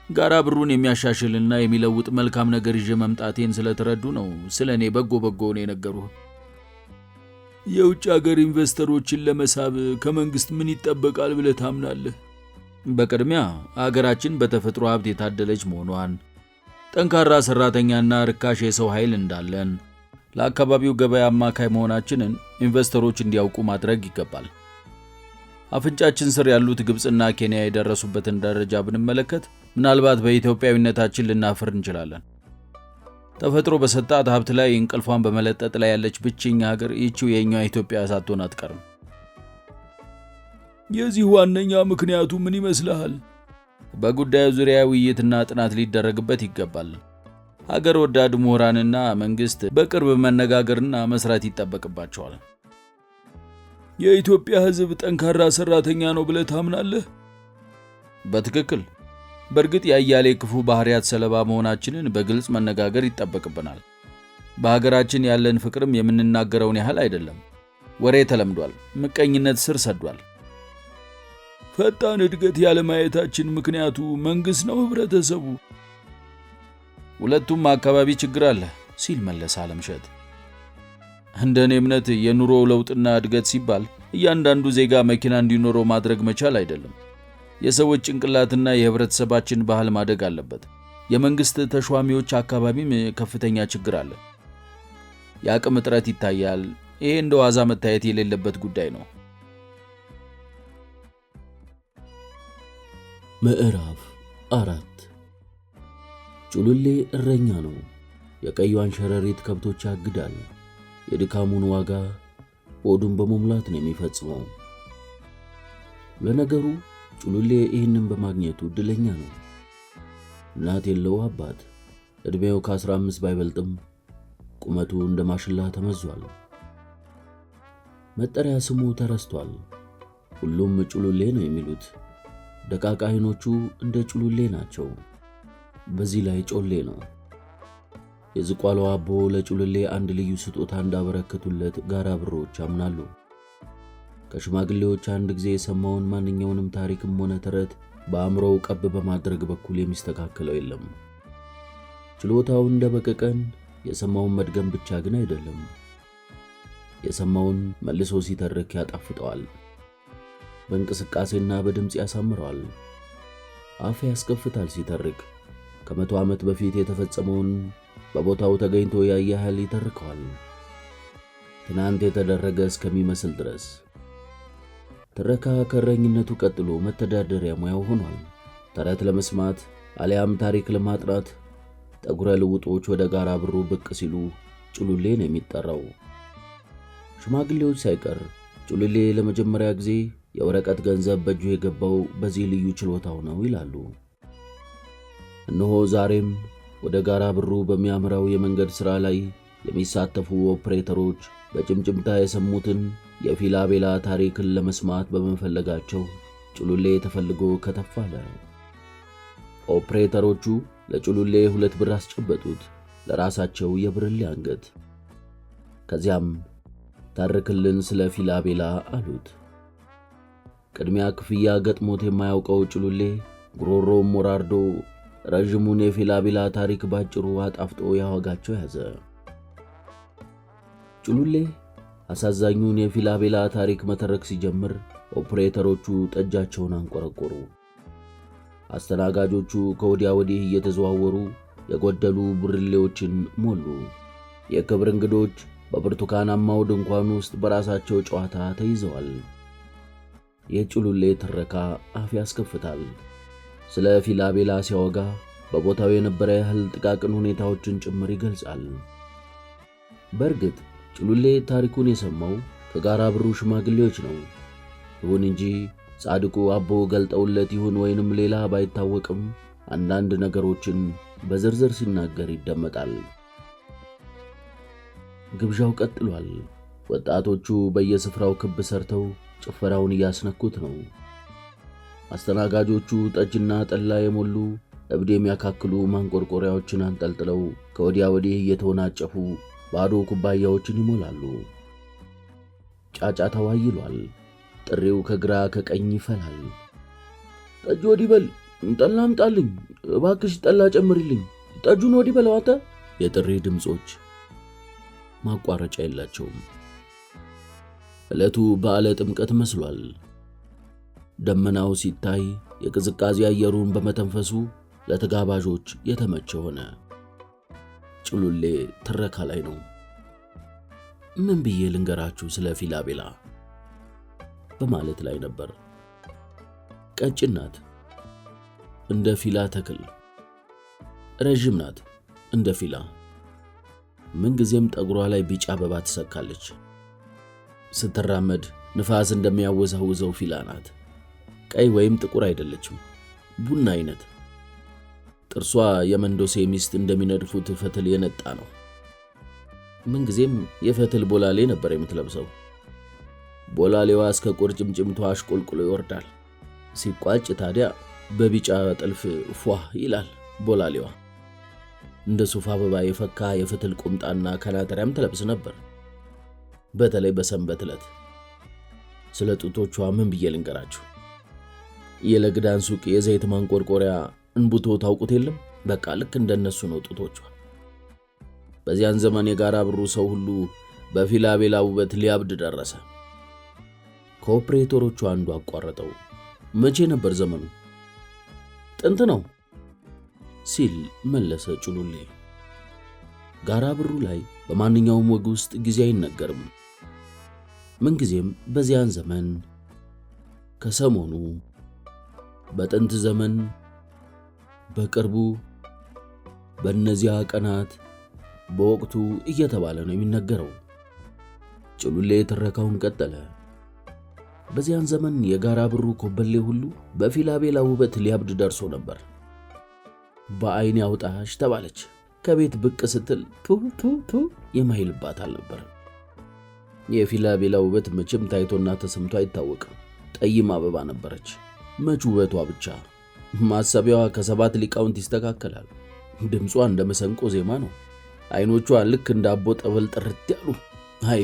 ጋራ ብሩን የሚያሻሽልና የሚለውጥ መልካም ነገር ይዤ መምጣቴን ስለተረዱ ነው ስለኔ በጎውን የነገሩህ። የውጭ ሀገር ኢንቨስተሮችን ለመሳብ ከመንግስት ምን ይጠበቃል ብለህ ታምናለህ? በቅድሚያ ሀገራችን በተፈጥሮ ሀብት የታደለች መሆኗን፣ ጠንካራ ሰራተኛና ርካሽ የሰው ኃይል እንዳለን፣ ለአካባቢው ገበያ አማካይ መሆናችንን ኢንቨስተሮች እንዲያውቁ ማድረግ ይገባል። አፍንጫችን ስር ያሉት ግብጽና ኬንያ የደረሱበትን ደረጃ ብንመለከት ምናልባት በኢትዮጵያዊነታችን ልናፍር እንችላለን። ተፈጥሮ በሰጣት ሀብት ላይ እንቅልፏን በመለጠጥ ላይ ያለች ብቸኛ ሀገር ይህችው የኛ ኢትዮጵያ ሳትሆን አትቀርም። የዚህ ዋነኛ ምክንያቱ ምን ይመስልሃል? በጉዳዩ ዙሪያ ውይይትና ጥናት ሊደረግበት ይገባል። ሀገር ወዳድ ምሁራንና መንግስት በቅርብ መነጋገርና መስራት ይጠበቅባቸዋል። የኢትዮጵያ ሕዝብ ጠንካራ ሰራተኛ ነው ብለህ ታምናለህ? በትክክል። በእርግጥ የአያሌ ክፉ ባህሪያት ሰለባ መሆናችንን በግልጽ መነጋገር ይጠበቅብናል። በሀገራችን ያለን ፍቅርም የምንናገረውን ያህል አይደለም። ወሬ ተለምዷል። ምቀኝነት ስር ሰዷል። ፈጣን እድገት ያለማየታችን ምክንያቱ መንግስት ነው ህብረተሰቡ? ሁለቱም አካባቢ ችግር አለ ሲል መለሰ አለምሸት። እንደኔ እምነት የኑሮ ለውጥና እድገት ሲባል እያንዳንዱ ዜጋ መኪና እንዲኖረው ማድረግ መቻል አይደለም። የሰዎች ጭንቅላትና የህብረተሰባችን ባህል ማደግ አለበት። የመንግስት ተሿሚዎች አካባቢም ከፍተኛ ችግር አለ። የአቅም እጥረት ይታያል። ይሄ እንደ ዋዛ መታየት የሌለበት ጉዳይ ነው። ምዕራፍ 4 ጩሉሌ እረኛ ነው። የቀዩን ሸረሪት ከብቶች ያግዳል። የድካሙን ዋጋ ሆዱን በመሙላት ነው የሚፈጽመው። ለነገሩ ጩሉሌ ይህንን በማግኘቱ እድለኛ ነው። እናት የለው አባት፣ እድሜው ከ15 ባይበልጥም ቁመቱ እንደ ማሽላ ተመዟል። መጠሪያ ስሙ ተረስቷል። ሁሉም ጩሉሌ ነው የሚሉት። ደቃቃ አይኖቹ እንደ ጩሉሌ ናቸው። በዚህ ላይ ጮሌ ነው። የዝቋላው አቦ ለጩሉሌ አንድ ልዩ ስጦታ እንዳበረከቱለት ጋራ ብሮች ያምናሉ። ከሽማግሌዎች አንድ ጊዜ የሰማውን ማንኛውንም ታሪክም ሆነ ተረት በአእምሮው ቀብ በማድረግ በኩል የሚስተካከለው የለም። ችሎታው እንደ በቀቀን የሰማውን መድገም ብቻ ግን አይደለም። የሰማውን መልሶ ሲተርክ ያጣፍጠዋል። በእንቅስቃሴና በድምጽ ያሳምረዋል። አፍ ያስከፍታል ሲተርክ። ከ100 ዓመት በፊት የተፈጸመውን በቦታው ተገኝቶ ያየ ያህል ይተርከዋል። ትናንት የተደረገ እስከሚመስል ድረስ። ትረካ ከእረኝነቱ ቀጥሎ መተዳደሪያ ሙያው ሆኗል። ተረት ለመስማት አሊያም ታሪክ ለማጥናት ጠጉረ ልውጦች ወደ ጋራ ብሩ ብቅ ሲሉ ጩሉሌ ነው የሚጠራው። ሽማግሌዎች ሳይቀር ጩሉሌ ለመጀመሪያ ጊዜ የወረቀት ገንዘብ በእጁ የገባው በዚህ ልዩ ችሎታው ነው ይላሉ። እነሆ ዛሬም ወደ ጋራ ብሩ በሚያምራው የመንገድ ሥራ ላይ የሚሳተፉ ኦፕሬተሮች በጭምጭምታ የሰሙትን የፊላቤላ ታሪክን ለመስማት በመፈለጋቸው ጩሉሌ ተፈልጎ ከተፋለ። ኦፕሬተሮቹ ለጩሉሌ 2 ብር አስጨበጡት። ለራሳቸው የብርሌ አንገት። ከዚያም ታርክልን ስለ ፊላቤላ አሉት። ቅድሚያ ክፍያ ገጥሞት የማያውቀው ጭሉሌ ጉሮሮም ወራርዶ ረዥሙን የፊላቤላ ታሪክ ባጭሩ አጣፍጦ ያወጋቸው ያዘ። ጭሉሌ አሳዛኙን የፊላቤላ ታሪክ መተረክ ሲጀምር ኦፕሬተሮቹ ጠጃቸውን አንቆረቆሩ። አስተናጋጆቹ ከወዲያ ወዲህ እየተዘዋወሩ የጎደሉ ብርሌዎችን ሞሉ። የክብር እንግዶች በብርቱካናማው ድንኳን ውስጥ በራሳቸው ጨዋታ ተይዘዋል። የጭሉሌ ትረካ አፍ ያስከፍታል። ስለ ፊላቤላ ሲያወጋ በቦታው የነበረ ያህል ጥቃቅን ሁኔታዎችን ጭምር ይገልጻል። በእርግጥ ጭሉሌ ታሪኩን የሰማው ከጋራ ብሩ ሽማግሌዎች ነው። ይሁን እንጂ ጻድቁ አቦ ገልጠውለት ይሁን ወይንም ሌላ ባይታወቅም አንዳንድ ነገሮችን በዝርዝር ሲናገር ይደመጣል። ግብዣው ቀጥሏል። ወጣቶቹ በየስፍራው ክብ ሰርተው ጭፈራውን እያስነኩት ነው። አስተናጋጆቹ ጠጅና ጠላ የሞሉ እብድ የሚያካክሉ ማንቆርቆሪያዎችን አንጠልጥለው ከወዲያ ወዲህ እየተወናጨፉ ባዶ ኩባያዎችን ይሞላሉ። ጫጫታው አይሏል። ጥሪው ከግራ ከቀኝ ይፈላል። ጠጅ ወዲህ በል፣ ጠላ አምጣልኝ፣ እባክሽ ጠላ ጨምሪልኝ፣ ጠጁን ወዲህ በለው አንተ። የጥሪ ድምጾች ማቋረጫ የላቸውም። ዕለቱ በዓለ ጥምቀት መስሏል። ደመናው ሲታይ የቅዝቃዜ አየሩን በመተንፈሱ ለተጋባዦች የተመቸ ሆነ። ጭሉሌ ትረካ ላይ ነው። ምን ብዬ ልንገራችሁ ስለ ፊላቤላ በማለት ላይ ነበር። ቀጭን ናት እንደ ፊላ ተክል፣ ረዥም ናት እንደ ፊላ። ምንጊዜም ጠጉሯ ላይ ቢጫ አበባ ትሰካለች። ስትራመድ ንፋስ እንደሚያወዛውዘው ፊላ ናት። ቀይ ወይም ጥቁር አይደለችም፣ ቡና አይነት። ጥርሷ የመንዶሴ ሚስት እንደሚነድፉት ፈትል የነጣ ነው። ምንጊዜም የፈትል ቦላሌ ነበር የምትለብሰው። ቦላሌዋ እስከ ቁርጭምጭምቷ አሽቆልቁሎ ይወርዳል። ሲቋጭ ታዲያ በቢጫ ጥልፍ ፏ ይላል ቦላሌዋ። እንደ ሱፍ አበባ የፈካ የፈትል ቁምጣና ከናተሪያም ትለብስ ነበር፣ በተለይ በሰንበት ዕለት። ስለ ጡቶቿ ምን ብዬ ልንገራችሁ? የለግዳን ሱቅ የዘይት ማንቆርቆሪያ እንቡቶ ታውቁት የለም? በቃ ልክ እንደነሱ ነው ጡቶቿ። በዚያን ዘመን የጋራ ብሩ ሰው ሁሉ በፊላቤላ ውበት ሊያብድ ደረሰ። ከኦፕሬተሮቹ አንዱ አቋረጠው። መቼ ነበር ዘመኑ? ጥንት ነው ሲል መለሰ ጭሉሌ። ጋራ ብሩ ላይ በማንኛውም ወግ ውስጥ ጊዜ አይነገርም። ምንጊዜም በዚያን ዘመን፣ ከሰሞኑ፣ በጥንት ዘመን፣ በቅርቡ፣ በእነዚያ ቀናት፣ በወቅቱ እየተባለ ነው የሚነገረው። ጭሉሌ ትረካውን ቀጠለ። በዚያን ዘመን የጋራ ብሩ ኮበሌ ሁሉ በፊላቤላ ውበት ሊያብድ ደርሶ ነበር። በአይን ያውጣሽ ተባለች። ከቤት ብቅ ስትል ቱ የማይልባት አልነበር። የፊላቤላ ውበት መቼም ታይቶና ተሰምቶ አይታወቅም። ጠይም አበባ ነበረች። መች ውበቷ ብቻ! ማሰቢያዋ ከ7 ሊቃውንት ይስተካከላል። ድምጿ እንደ መሰንቆ ዜማ ነው። አይኖቿ ልክ እንደ አቦ ጠበል ጥርት ያሉ። አይ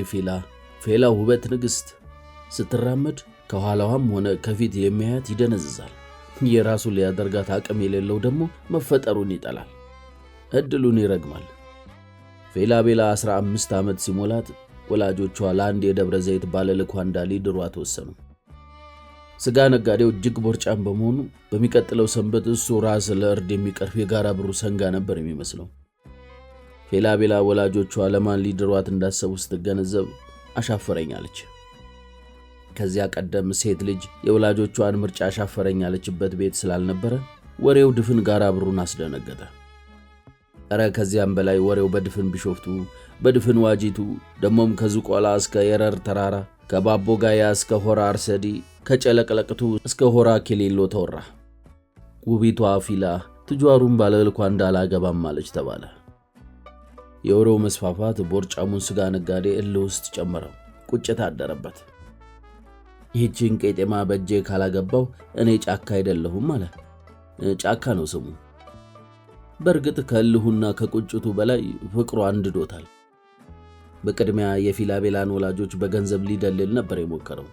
ፌላ ውበት ንግሥት! ስትራመድ ከኋላዋም ሆነ ከፊት የሚያያት ይደነዝዛል። የራሱ ሊያደርጋት አቅም የሌለው ደግሞ መፈጠሩን ይጠላል፣ እድሉን ይረግማል። ፊላቤላ 15 ዓመት ሲሞላት ወላጆቿ ለአንድ የደብረ ዘይት ባለልኳንዳ ሊድሯት ወሰኑ። ስጋ ነጋዴው እጅግ ቦርጫም በመሆኑ በሚቀጥለው ሰንበት እሱ ራስ ለእርድ የሚቀርብ የጋራ ብሩ ሰንጋ ነበር የሚመስለው። ፊላቤላ ወላጆቿ ለማን ሊድሯት እንዳሰቡ ስትገነዘብ አሻፈረኛለች። ከዚያ ቀደም ሴት ልጅ የወላጆቿን ምርጫ አሻፈረኛለችበት ቤት ስላልነበረ ወሬው ድፍን ጋራ ብሩን አስደነገጠ። ኧረ ከዚያም በላይ ወሬው በድፍን ቢሾፍቱ፣ በድፍን ዋጂቱ፣ ደሞም ከዝቋላ እስከ የረር ተራራ፣ ከባቦ ጋያ እስከ ሆራ አርሰዲ፣ ከጨለቅለቅቱ እስከ ሆራ ኬሌሎ ተወራ። ውቢቷ ፊላ ትጇሩን ባለልኳንዳ አላገባም አለች ተባለ። የወሬው መስፋፋት ቦርጫሙን ስጋ ነጋዴ እልህ ውስጥ ጨመረው። ቁጭት አደረበት። ይህችን ቄጤማ በእጄ ካላገባው እኔ ጫካ አይደለሁም አለ። ጫካ ነው ስሙ። በእርግጥ ከልሁና ከቁጭቱ በላይ ፍቅሩ አንድዶታል። በቅድሚያ የፊላቤላን ወላጆች በገንዘብ ሊደልል ነበር የሞከረው።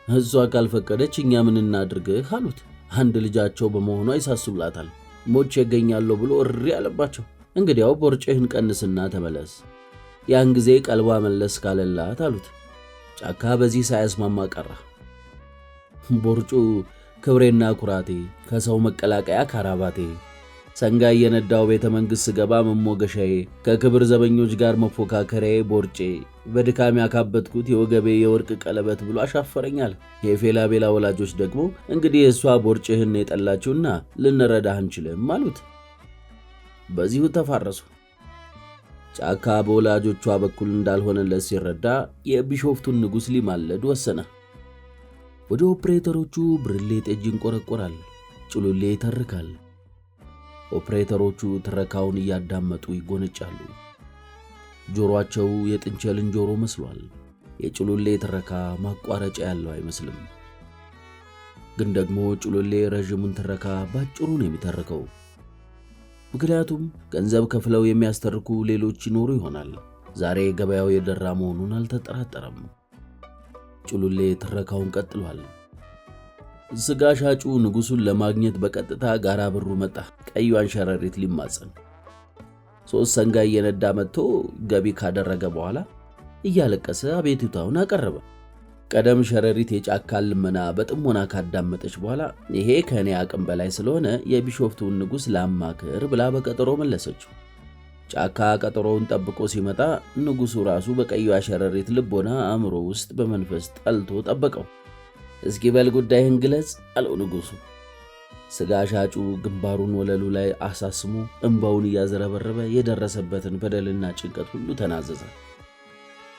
እሷ ካልፈቀደች እኛ ምን እናድርግህ አሉት። አንድ ልጃቸው በመሆኗ ይሳሱላታል። ሞቼ እገኛለሁ ብሎ እሪ አለባቸው። እንግዲያው ቦርጭህን ቀንስና ተመለስ፣ ያን ጊዜ ቀልቧ መለስ ካለላት አሉት። ጫካ በዚህ ሳያስማማ ቀረ። ቦርጩ ክብሬና ኩራቴ፣ ከሰው መቀላቀያ ካራባቴ፣ ሰንጋ የነዳው ቤተ መንግሥት ስገባ መሞገሻዬ፣ ከክብር ዘበኞች ጋር መፎካከሪያዬ ቦርጬ፣ በድካም ያካበትኩት የወገቤ የወርቅ ቀለበት ብሎ አሻፈረኛል። የፊላቤላ ወላጆች ደግሞ እንግዲህ እሷ ቦርጭህን የጠላችውና ልንረዳህ አንችልም አሉት። በዚሁ ተፋረሱ። ጫካ በወላጆቿ በኩል እንዳልሆነለት ሲረዳ የቢሾፍቱን ንጉሥ ሊማለድ ወሰነ። ወደ ኦፕሬተሮቹ ብርሌ ጠጅ ይንቆረቆራል፣ ጭሉሌ ይተርካል። ኦፕሬተሮቹ ትረካውን እያዳመጡ ይጎነጫሉ። ጆሮአቸው የጥንቸልን ጆሮ መስሏል። የጭሉሌ ትረካ ማቋረጫ ያለው አይመስልም። ግን ደግሞ ጭሉሌ ረዥሙን ትረካ ባጭሩ ነው የሚተርከው። ምክንያቱም ገንዘብ ከፍለው የሚያስተርኩ ሌሎች ይኖሩ ይሆናል። ዛሬ ገበያው የደራ መሆኑን አልተጠራጠረም። ጭሉሌ ትረካውን ቀጥሏል። ስጋ ሻጩ ንጉሱን ለማግኘት በቀጥታ ጋራ ብሩ መጣ። ቀዩን ሸረሪት ሊማጸን 3 ሰንጋ እየነዳ መጥቶ ገቢ ካደረገ በኋላ እያለቀሰ አቤቱታውን አቀረበ። ቀደም ሸረሪት የጫካን ልመና በጥሞና ካዳመጠች በኋላ ይሄ ከኔ አቅም በላይ ስለሆነ የቢሾፍቱን ንጉስ ላማክር ብላ በቀጠሮ መለሰችው። ጫካ ቀጠሮውን ጠብቆ ሲመጣ ንጉሱ ራሱ በቀዩዋ ሸረሪት ልቦና አእምሮ ውስጥ በመንፈስ ጠልቶ ጠበቀው። እስኪ በል ጉዳይህን ግለጽ አለው ንጉሱ። ስጋ ሻጩ ግንባሩን ወለሉ ላይ አሳስሞ እንባውን እያዘረበረበ የደረሰበትን በደልና ጭንቀት ሁሉ ተናዘዘ።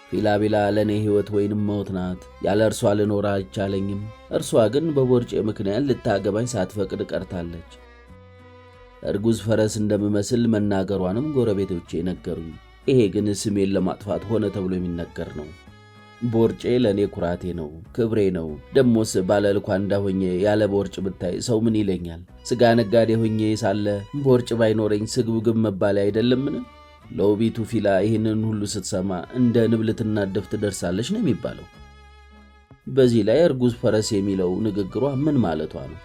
ፊላቤላ ለኔ ሕይወት ወይንም ሞት ናት። ያለ እርሷ ልኖር አይቻለኝም። እርሷ ግን በቦርጬ ምክንያት ልታገባኝ ሳትፈቅድ ቀርታለች። እርጉዝ ፈረስ እንደምመስል መናገሯንም ጎረቤቶቼ ነገሩኝ። ይሄ ግን ስሜን ለማጥፋት ሆነ ተብሎ የሚነገር ነው። ቦርጬ ለኔ ኩራቴ ነው፣ ክብሬ ነው። ደሞስ ባለልኳ እንዳሆኜ ያለ ቦርጭ ብታይ ሰው ምን ይለኛል? ስጋ ነጋዴ ሆኜ ሳለ ቦርጭ ባይኖረኝ ስግብግብ መባል አይደለምን? ለውቢቱ ፊላ ይህንን ሁሉ ስትሰማ እንደ ንብልትና ደፍ ትደርሳለች ነው የሚባለው። በዚህ ላይ እርጉዝ ፈረስ የሚለው ንግግሯ ምን ማለቷ ነው?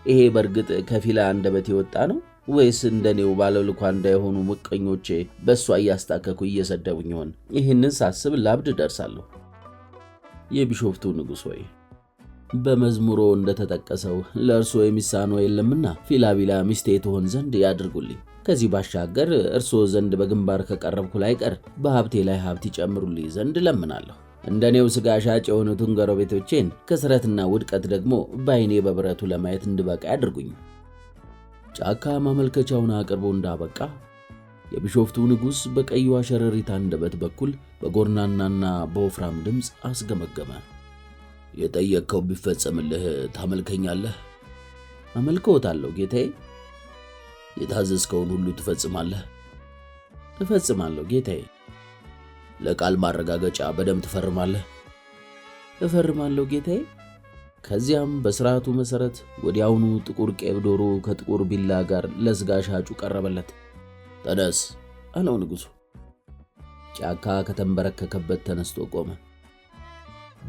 ይሄ በእርግጥ ከፊላ አንደበት የወጣ ነው ወይስ እንደኔው ባለልኳ እንዳይሆኑ ምቀኞቼ በሷ እያስታከኩ እየሰደቡኝ ይሆን? ይህንን ሳስብ ላብድ ደርሳለሁ። የቢሾፍቱ ንጉሥ ሆይ፣ በመዝሙሮ እንደተጠቀሰው ለእርሶ የሚሳነው የለምና ፊላቤላ ሚስቴ ትሆን ዘንድ ያድርጉልኝ። ከዚህ ባሻገር እርሶ ዘንድ በግንባር ከቀረብኩ ላይ ቀር በሀብቴ ላይ ሀብት ይጨምሩልኝ ዘንድ ለምናለሁ። እንደኔው ስጋ ሻጭ የሆኑትን ጎረቤቶቼን ከስረትና ውድቀት ደግሞ በዓይኔ በብረቱ ለማየት እንድበቃ ያድርጉኝ። ጫካ ማመልከቻውን አቅርቦ እንዳበቃ የቢሾፍቱ ንጉሥ በቀይዋ ሸረሪት አንደበት በኩል በጎርናናና በወፍራም ድምፅ አስገመገመ። የጠየቅከው ቢፈጸምልህ ታመልከኛለህ? አመልክዎታለሁ ጌታዬ። የታዘዝከውን ሁሉ ትፈጽማለህ? እፈጽማለሁ ጌታዬ። ለቃል ማረጋገጫ በደም ትፈርማለህ? እፈርማለሁ ጌታዬ። ከዚያም በሥርዓቱ መሠረት ወዲያውኑ ጥቁር ቄብ ዶሮ ከጥቁር ቢላ ጋር ለስጋ ሻጩ ቀረበለት። ተነስ አለው ንጉሡ። ጫካ ከተንበረከከበት ተነስቶ ቆመ።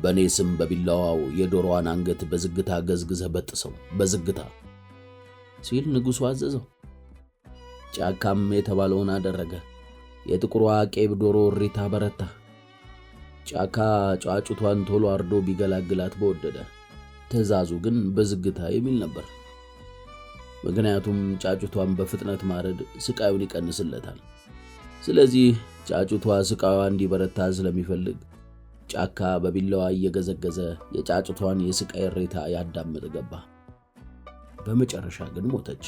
በእኔ ስም በቢላዋው የዶሮዋን አንገት በዝግታ ገዝግዘህ በጥሰው፣ በዝግታ ሲል ንጉሡ አዘዘው። ጫካም የተባለውን አደረገ። የጥቁሯ ቄብ ዶሮ እሪታ በረታ። ጫካ ጫጩቷን ቶሎ አርዶ ቢገላግላት በወደደ። ትእዛዙ ግን በዝግታ የሚል ነበር። ምክንያቱም ጫጩቷን በፍጥነት ማረድ ስቃዩን ይቀንስለታል። ስለዚህ ጫጩቷ ስቃዋ እንዲበረታ ስለሚፈልግ ጫካ በቢላዋ እየገዘገዘ የጫጩቷን የስቃይ እሪታ ያዳምጥ ገባ። በመጨረሻ ግን ሞተች።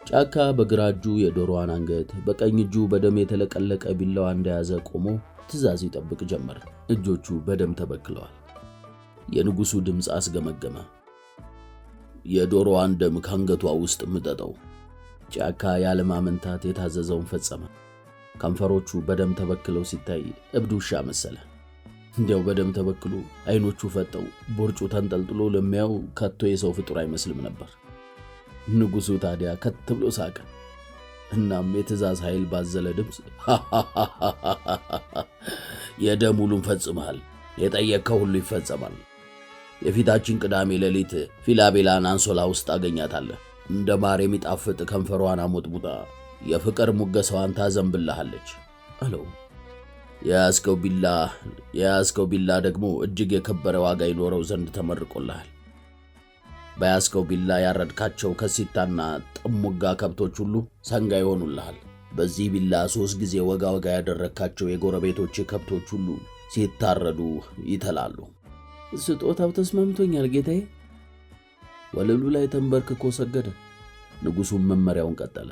ጫካ በግራ እጁ የዶሮዋን አንገት፣ በቀኝ እጁ በደም የተለቀለቀ ቢላዋ እንደያዘ ቆሞ ትእዛዝ ይጠብቅ ጀመር። እጆቹ በደም ተበክለዋል። የንጉሡ ድምፅ አስገመገመ። የዶሮዋን ደም ካንገቷ ውስጥ ምጠጠው። ጫካ ያለማመንታት የታዘዘውን ፈጸመ። ከንፈሮቹ በደም ተበክለው ሲታይ እብድ ውሻ መሰለ። እንዲያው በደም ተበክሎ አይኖቹ ፈጠው ቦርጩ ተንጠልጥሎ ለሚያው ከቶ የሰው ፍጡር አይመስልም ነበር። ንጉሡ ታዲያ ከት ብሎ ሳቀ። እናም የትእዛዝ ኃይል ባዘለ ድምፅ የደም ውሉን ፈጽመሃል። የጠየቅከው ሁሉ ይፈጸማል። የፊታችን ቅዳሜ ሌሊት ፊላቤላን አንሶላ ውስጥ አገኛታለህ። እንደ ማር የሚጣፍጥ ከንፈሯን አሞጥሙጣ የፍቅር ሙገሳዋን ታዘንብልሃለች አለው። የያዝከው ቢላ ደግሞ እጅግ የከበረ ዋጋ ይኖረው ዘንድ ተመርቆልሃል። በያዝከው ቢላ ያረድካቸው ከሲታና ጥሙጋ ከብቶች ሁሉ ሰንጋ ይሆኑልሃል። በዚህ ቢላ 3 ጊዜ ወጋ ያደረካቸው የጎረቤቶች ከብቶች ሁሉ ሲታረዱ ይተላሉ። ስጦታው ተስማምቶኛል ጌታዬ። ወለሉ ላይ ተንበርክኮ ሰገደ። ንጉሡም መመሪያውን ቀጠለ።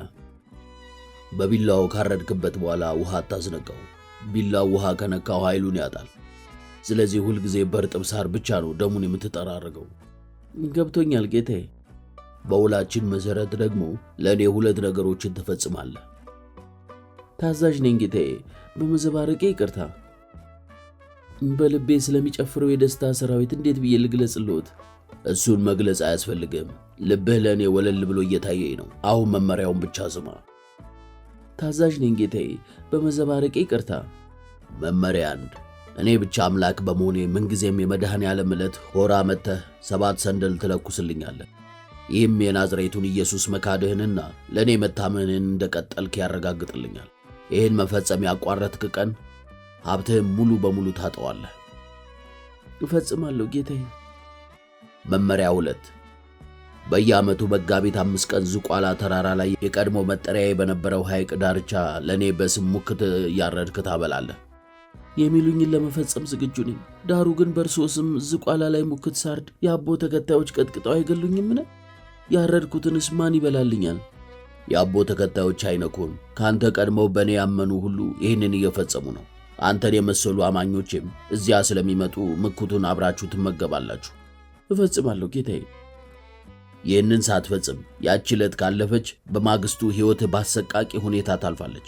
በቢላው ካረድክበት በኋላ ውሃ አታስነካው። ቢላው ውሃ ከነካው ኃይሉን ያጣል። ስለዚህ ሁልጊዜ በርጥብ ሳር ብቻ ነው ደሙን የምትጠራርገው። ገብቶኛል ጌታዬ። በውላችን መሰረት ደግሞ ለኔ 2 ነገሮችን ትፈጽማለህ። ታዛዥ ነኝ ጌታዬ። በመዘባረቄ ይቅርታ። በልቤ ስለሚጨፍረው የደስታ ሰራዊት እንዴት ብዬ ልግለጽልዎት? እሱን መግለጽ አያስፈልግም። ልብህ ለኔ ወለል ብሎ እየታየኝ ነው። አሁን መመሪያውን ብቻ ስማ። ታዛዥ ነኝ ጌታዬ። በመዘባረቄ ይቅርታ። መመሪያ 1 እኔ ብቻ አምላክ በመሆኔ ምንጊዜም የመድኃኔዓለም ዕለት ሆራ መጥተህ 7 ሰንደል ትለኩስልኛለህ። ይህም የናዝሬቱን ኢየሱስ መካድህንና ለእኔ መታመንህን እንደቀጠልክ ያረጋግጥልኛል። ይህን መፈጸም ያቋረጥክ ቀን ሀብትህም ሙሉ በሙሉ ታጠዋለህ። እፈጽማለሁ ጌታዬ። መመሪያ 2 በየዓመቱ መጋቢት 5 ቀን ዝቋላ ተራራ ላይ የቀድሞ መጠሪያዬ በነበረው ሐይቅ ዳርቻ ለእኔ በስም ሙክት እያረድክ ታበላለህ። የሚሉኝን ለመፈጸም ዝግጁ ነኝ። ዳሩ ግን በእርስዎ ስም ዝቋላ ላይ ሙክት ሳርድ የአቦ ተከታዮች ቀጥቅጠው አይገሉኝምን? ያረድኩትንስ ማን ይበላልኛል? የአቦ ተከታዮች አይነኩን። ካንተ ቀድመው በእኔ ያመኑ ሁሉ ይህንን እየፈጸሙ ነው። አንተን የመሰሉ አማኞችም እዚያ ስለሚመጡ ምኩቱን አብራችሁ ትመገባላችሁ። እፈጽማለሁ ጌታዬ። ይህንን ሳትፈጽም ያቺ ዕለት ካለፈች በማግስቱ ሕይወትህ ባሰቃቂ ሁኔታ ታልፋለች።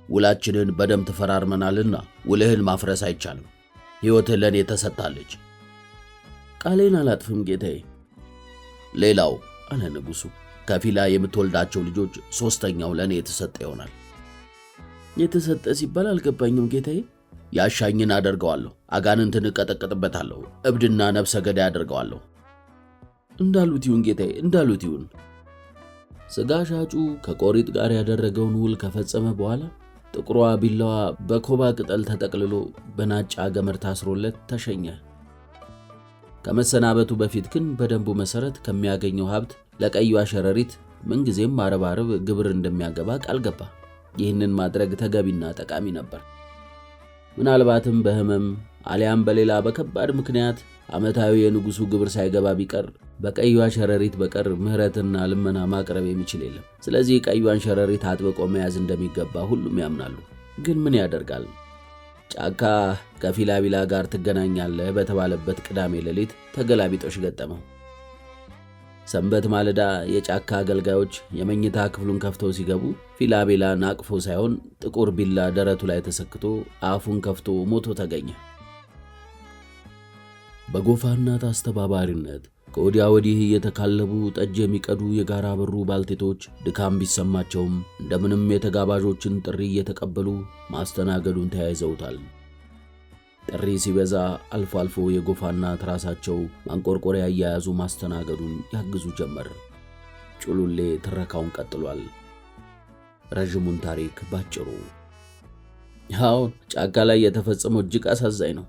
ውላችንን በደም ተፈራርመናልና ውልህን ማፍረስ አይቻልም። ሕይወትህ ለእኔ ተሰጥታለች። ቃሌን አላጥፍም ጌታዬ። ሌላው አለ ንጉሡ፣ ከፊላ የምትወልዳቸው ልጆች 3ኛው ለእኔ የተሰጠ ይሆናል። የተሰጠ ሲባል አልገባኝም ጌታዬ። ያሻኝን አደርገዋለሁ። አጋንንትን እቀጠቅጥበታለሁ። እብድና ነፍሰ ገዳይ አደርገዋለሁ። እንዳሉት ይሁን ጌታዬ፣ እንዳሉት ይሁን። ሥጋ ሻጩ ከቆሪጥ ጋር ያደረገውን ውል ከፈጸመ በኋላ ጥቁሯ ቢላዋ በኮባ ቅጠል ተጠቅልሎ በናጫ ገመድ ታስሮለት ተሸኘ። ከመሰናበቱ በፊት ግን በደንቡ መሠረት ከሚያገኘው ሀብት ለቀዩ ሸረሪት ምንጊዜም አረባርብ ግብር እንደሚያገባ ቃል ገባ። ይህንን ማድረግ ተገቢና ጠቃሚ ነበር። ምናልባትም በሕመም አሊያም በሌላ በከባድ ምክንያት ዓመታዊ የንጉሡ ግብር ሳይገባ ቢቀር በቀዩዋ ሸረሪት በቀር ምሕረትና ልመና ማቅረብ የሚችል የለም። ስለዚህ ቀዩዋን ሸረሪት አጥብቆ መያዝ እንደሚገባ ሁሉም ያምናሉ። ግን ምን ያደርጋል፣ ጫካ ከፊላቢላ ጋር ትገናኛለህ በተባለበት ቅዳሜ ሌሊት ተገላቢጦሽ ገጠመው። ሰንበት ማለዳ የጫካ አገልጋዮች የመኝታ ክፍሉን ከፍተው ሲገቡ ፊላቤላን አቅፎ ሳይሆን ጥቁር ቢላ ደረቱ ላይ ተሰክቶ አፉን ከፍቶ ሞቶ ተገኘ። በጎፋ እናት አስተባባሪነት ከወዲያ ወዲህ እየተካለቡ ጠጅ የሚቀዱ የጋራ በሩ ባልቴቶች ድካም ቢሰማቸውም እንደምንም የተጋባዦችን ጥሪ እየተቀበሉ ማስተናገዱን ተያይዘውታል። ጥሪ ሲበዛ አልፎ አልፎ የጎፋ እናት ራሳቸው ማንቆርቆሪያ እያያዙ ማስተናገዱን ያግዙ ጀመር። ጩሉሌ ትረካውን ቀጥሏል። ረዥሙን ታሪክ ባጭሩ። አሁን ጫካ ላይ የተፈጸመው እጅግ አሳዛኝ ነው።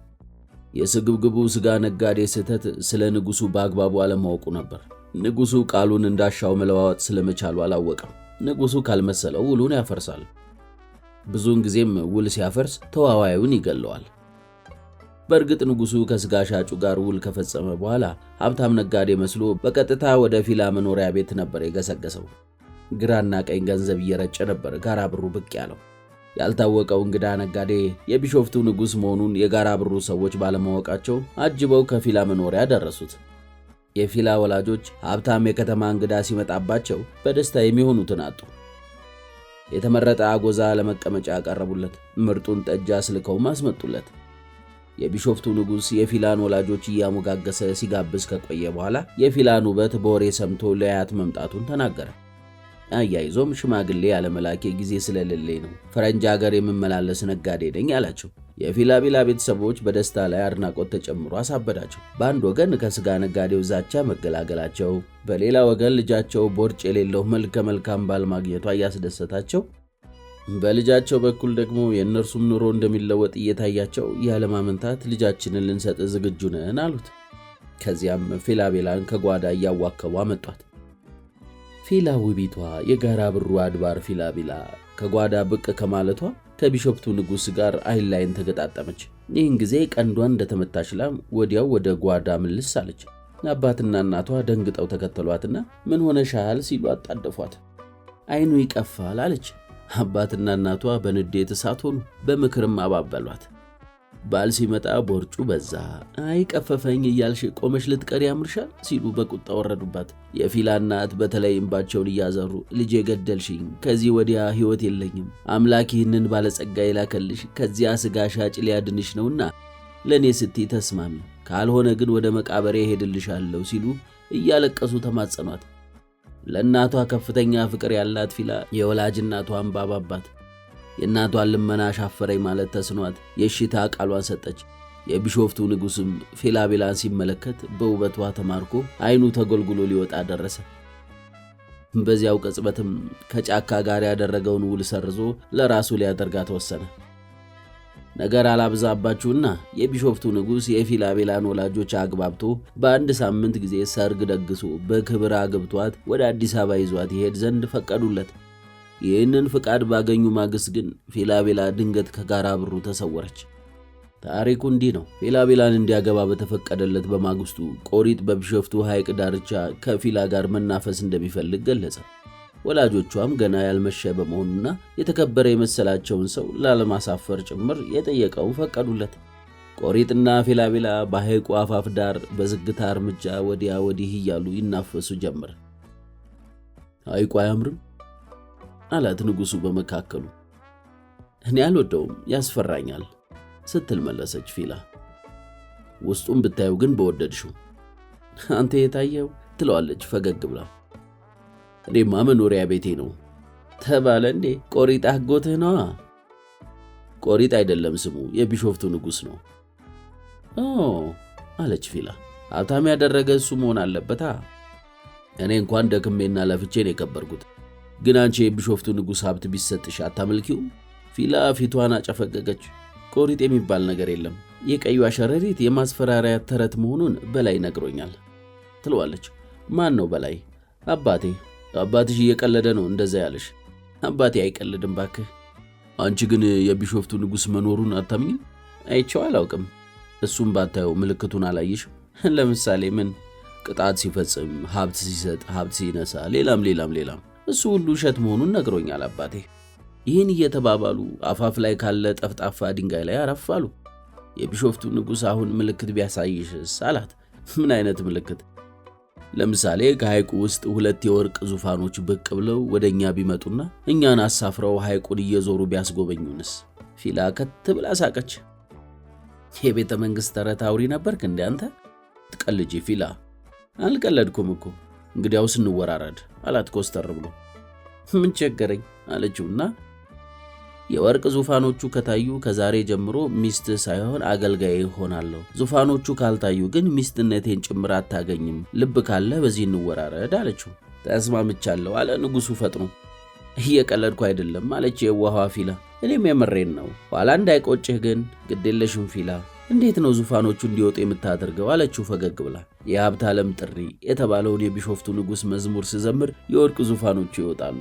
የስግብግቡ ሥጋ ነጋዴ ስህተት ስለ ንጉሡ በአግባቡ አለማወቁ ነበር። ንጉሡ ቃሉን እንዳሻው መለዋወጥ ስለመቻሉ አላወቀም። ንጉሡ ካልመሰለው ውሉን ያፈርሳል። ብዙውን ጊዜም ውል ሲያፈርስ ተዋዋዩን ይገለዋል። በእርግጥ ንጉሡ ከሥጋ ሻጩ ጋር ውል ከፈጸመ በኋላ ሀብታም ነጋዴ መስሎ በቀጥታ ወደ ፊላ መኖሪያ ቤት ነበር የገሰገሰው። ግራና ቀኝ ገንዘብ እየረጨ ነበር ጋራ ብሩ ብቅ ያለው። ያልታወቀው እንግዳ ነጋዴ የቢሾፍቱ ንጉሥ መሆኑን የጋራ ብሩ ሰዎች ባለማወቃቸው አጅበው ከፊላ መኖሪያ ደረሱት። የፊላ ወላጆች ሀብታም የከተማ እንግዳ ሲመጣባቸው በደስታ የሚሆኑትን አጡ። የተመረጠ አጎዛ ለመቀመጫ ያቀረቡለት፣ ምርጡን ጠጅ አስልከውም አስመጡለት። የቢሾፍቱ ንጉሥ የፊላን ወላጆች እያሞጋገሰ ሲጋብዝ ከቆየ በኋላ የፊላን ውበት በወሬ ሰምቶ ለያት መምጣቱን ተናገረ። አያይዞም ሽማግሌ ያለመላኬ ጊዜ ስለሌለኝ ነው፣ ፈረንጅ ሀገር የምመላለስ ነጋዴ ነኝ አላቸው። የፊላቢላ ቤተሰቦች በደስታ ላይ አድናቆት ተጨምሮ አሳበዳቸው። በአንድ ወገን ከስጋ ነጋዴው ዛቻ መገላገላቸው፣ በሌላ ወገን ልጃቸው ቦርጭ የሌለው መልከ መልካም ባል ማግኘቷ እያስደሰታቸው፣ በልጃቸው በኩል ደግሞ የእነርሱም ኑሮ እንደሚለወጥ እየታያቸው ያለማመንታት ልጃችንን ልንሰጥ ዝግጁ ነን አሉት። ከዚያም ፊላቤላን ከጓዳ እያዋከቡ አመጧት። ፊላ ውቢቷ የጋራ ብሩ አድባር ፊላቢላ ከጓዳ ብቅ ከማለቷ ከቢሾፍቱ ንጉሥ ጋር አይን ላይን ተገጣጠመች። ይህን ጊዜ ቀንዷን እንደተመታች ላም ወዲያው ወደ ጓዳ ምልስ አለች። አባትና እናቷ ደንግጠው ተከተሏትና ምን ሆነሻል ሲሉ አጣደፏት። አይኑ ይቀፋል አለች። አባትና እናቷ በንዴት እሳት ሆኑ፣ በምክርም አባበሏት። ባል ሲመጣ ቦርጩ በዛ፣ አይቀፈፈኝ እያልሽ ቆመሽ ልትቀሪ ያምርሻል ሲሉ በቁጣ ወረዱባት። የፊላ እናት በተለይ እንባቸውን እያዘሩ ልጄ ገደልሽኝ፣ ከዚህ ወዲያ ሕይወት የለኝም፣ አምላክ ይህንን ባለጸጋ ይላከልሽ ከዚያ ስጋ ሻጭ ሊያድንሽ ነውና ለእኔ ስትይ ተስማሚ፣ ካልሆነ ግን ወደ መቃበሬ ሄድልሻለሁ ሲሉ እያለቀሱ ተማጸኗት። ለእናቷ ከፍተኛ ፍቅር ያላት ፊላ የወላጅ እናቷን ባባባት። የእናቷን ልመና ሻፈረኝ ማለት ተስኗት የእሽታ ቃሏን ሰጠች። የቢሾፍቱ ንጉሥም ፊላቤላን ሲመለከት በውበቷ ተማርኮ አይኑ ተጎልጉሎ ሊወጣ ደረሰ። በዚያው ቅጽበትም ከጫካ ጋር ያደረገውን ውል ሰርዞ ለራሱ ሊያደርጋት ወሰነ። ነገር አላብዛባችሁና የቢሾፍቱ ንጉሥ የፊላቤላን ወላጆች አግባብቶ በአንድ ሳምንት ጊዜ ሰርግ ደግሶ በክብር አግብቷት ወደ አዲስ አበባ ይዟት ይሄድ ዘንድ ፈቀዱለት። ይህንን ፍቃድ ባገኙ ማግስት ግን ፊላቤላ ድንገት ከጋራ ብሩ ተሰወረች። ታሪኩ እንዲህ ነው። ፊላቤላን እንዲያገባ በተፈቀደለት በማግስቱ ቆሪጥ በቢሾፍቱ ሐይቅ ዳርቻ ከፊላ ጋር መናፈስ እንደሚፈልግ ገለጸ። ወላጆቿም ገና ያልመሸ በመሆኑና የተከበረ የመሰላቸውን ሰው ላለማሳፈር ጭምር የጠየቀውን ፈቀዱለት። ቆሪጥና ፊላቤላ በሐይቁ አፋፍ ዳር በዝግታ እርምጃ ወዲያ ወዲህ እያሉ ይናፈሱ ጀመር። ሐይቁ አያምርም አላት ንጉሡ በመካከሉ። እኔ አልወደውም፣ ያስፈራኛል ስትል መለሰች ፊላ። ውስጡን ብታየው ግን በወደድሽው። አንተ የታየው ትለዋለች ፈገግ ብላ። እኔማ መኖሪያ ቤቴ ነው ተባለ እንዴ? ቆሪጥ አጎትህ ነዋ። ቆሪጥ አይደለም ስሙ፣ የቢሾፍቱ ንጉሥ ነው። አለች ፊላ። ሀብታም ያደረገ እሱ መሆን አለበታ። እኔ እንኳን ደክሜና ለፍቼ ነው የከበርኩት። ግን አንቺ የቢሾፍቱ ንጉሥ ሀብት ቢሰጥሽ አታመልኪውም? ፊላ ፊቷን አጨፈገገች። ቆሪጥ የሚባል ነገር የለም። የቀዩ አሸረሪት የማስፈራሪያ ተረት መሆኑን በላይ ነግሮኛል ትለዋለች። ማን ነው በላይ? አባቴ። አባትሽ እየቀለደ ነው እንደዛ ያለሽ። አባቴ አይቀልድም ባክህ። አንቺ ግን የቢሾፍቱ ንጉሥ መኖሩን አታምኝም? አይቼው አላውቅም። እሱም ባታየው ምልክቱን አላየሽም? ለምሳሌ ምን? ቅጣት ሲፈጽም፣ ሀብት ሲሰጥ፣ ሀብት ሲነሳ፣ ሌላም እሱ ሁሉ ውሸት መሆኑን ነግሮኛል አባቴ። ይህን እየተባባሉ አፋፍ ላይ ካለ ጠፍጣፋ ድንጋይ ላይ አረፋሉ። የቢሾፍቱ ንጉሥ አሁን ምልክት ቢያሳይሽስ አላት። ምን አይነት ምልክት? ለምሳሌ ከሐይቁ ውስጥ 2 የወርቅ ዙፋኖች ብቅ ብለው ወደኛ ቢመጡና እኛን አሳፍረው ሐይቁን እየዞሩ ቢያስጎበኙንስ? ፊላ ከት ብላ ሳቀች። የቤተ መንግሥት ተረት አውሪ ነበርክ እንዴ አንተ? ትቀልጂ ፊላ። አልቀለድኩም እኮ። እንግዲያውስ እንወራረድ አላት ኮስተር ብሎ። ምን ቸገረኝ አለችውና የወርቅ ዙፋኖቹ ከታዩ ከዛሬ ጀምሮ ሚስት ሳይሆን አገልጋይ ሆናለሁ። ዙፋኖቹ ካልታዩ ግን ሚስትነቴን ጭምር አታገኝም። ልብ ካለ በዚህ እንወራረድ አለችው። ተስማምቻለሁ አለ ንጉሡ ፈጥኖ። እየቀለድኩ አይደለም አለች የዋሃ ፊላ። እኔም የመሬን ነው። ኋላ እንዳይቆጭህ ግን ግዴለሽም ፊላ። እንዴት ነው ዙፋኖቹ እንዲወጡ የምታደርገው አለችው ፈገግ ብላ። የሀብት ዓለም ጥሪ የተባለውን የቢሾፍቱ ንጉሥ መዝሙር ስዘምር የወርቅ ዙፋኖቹ ይወጣሉ።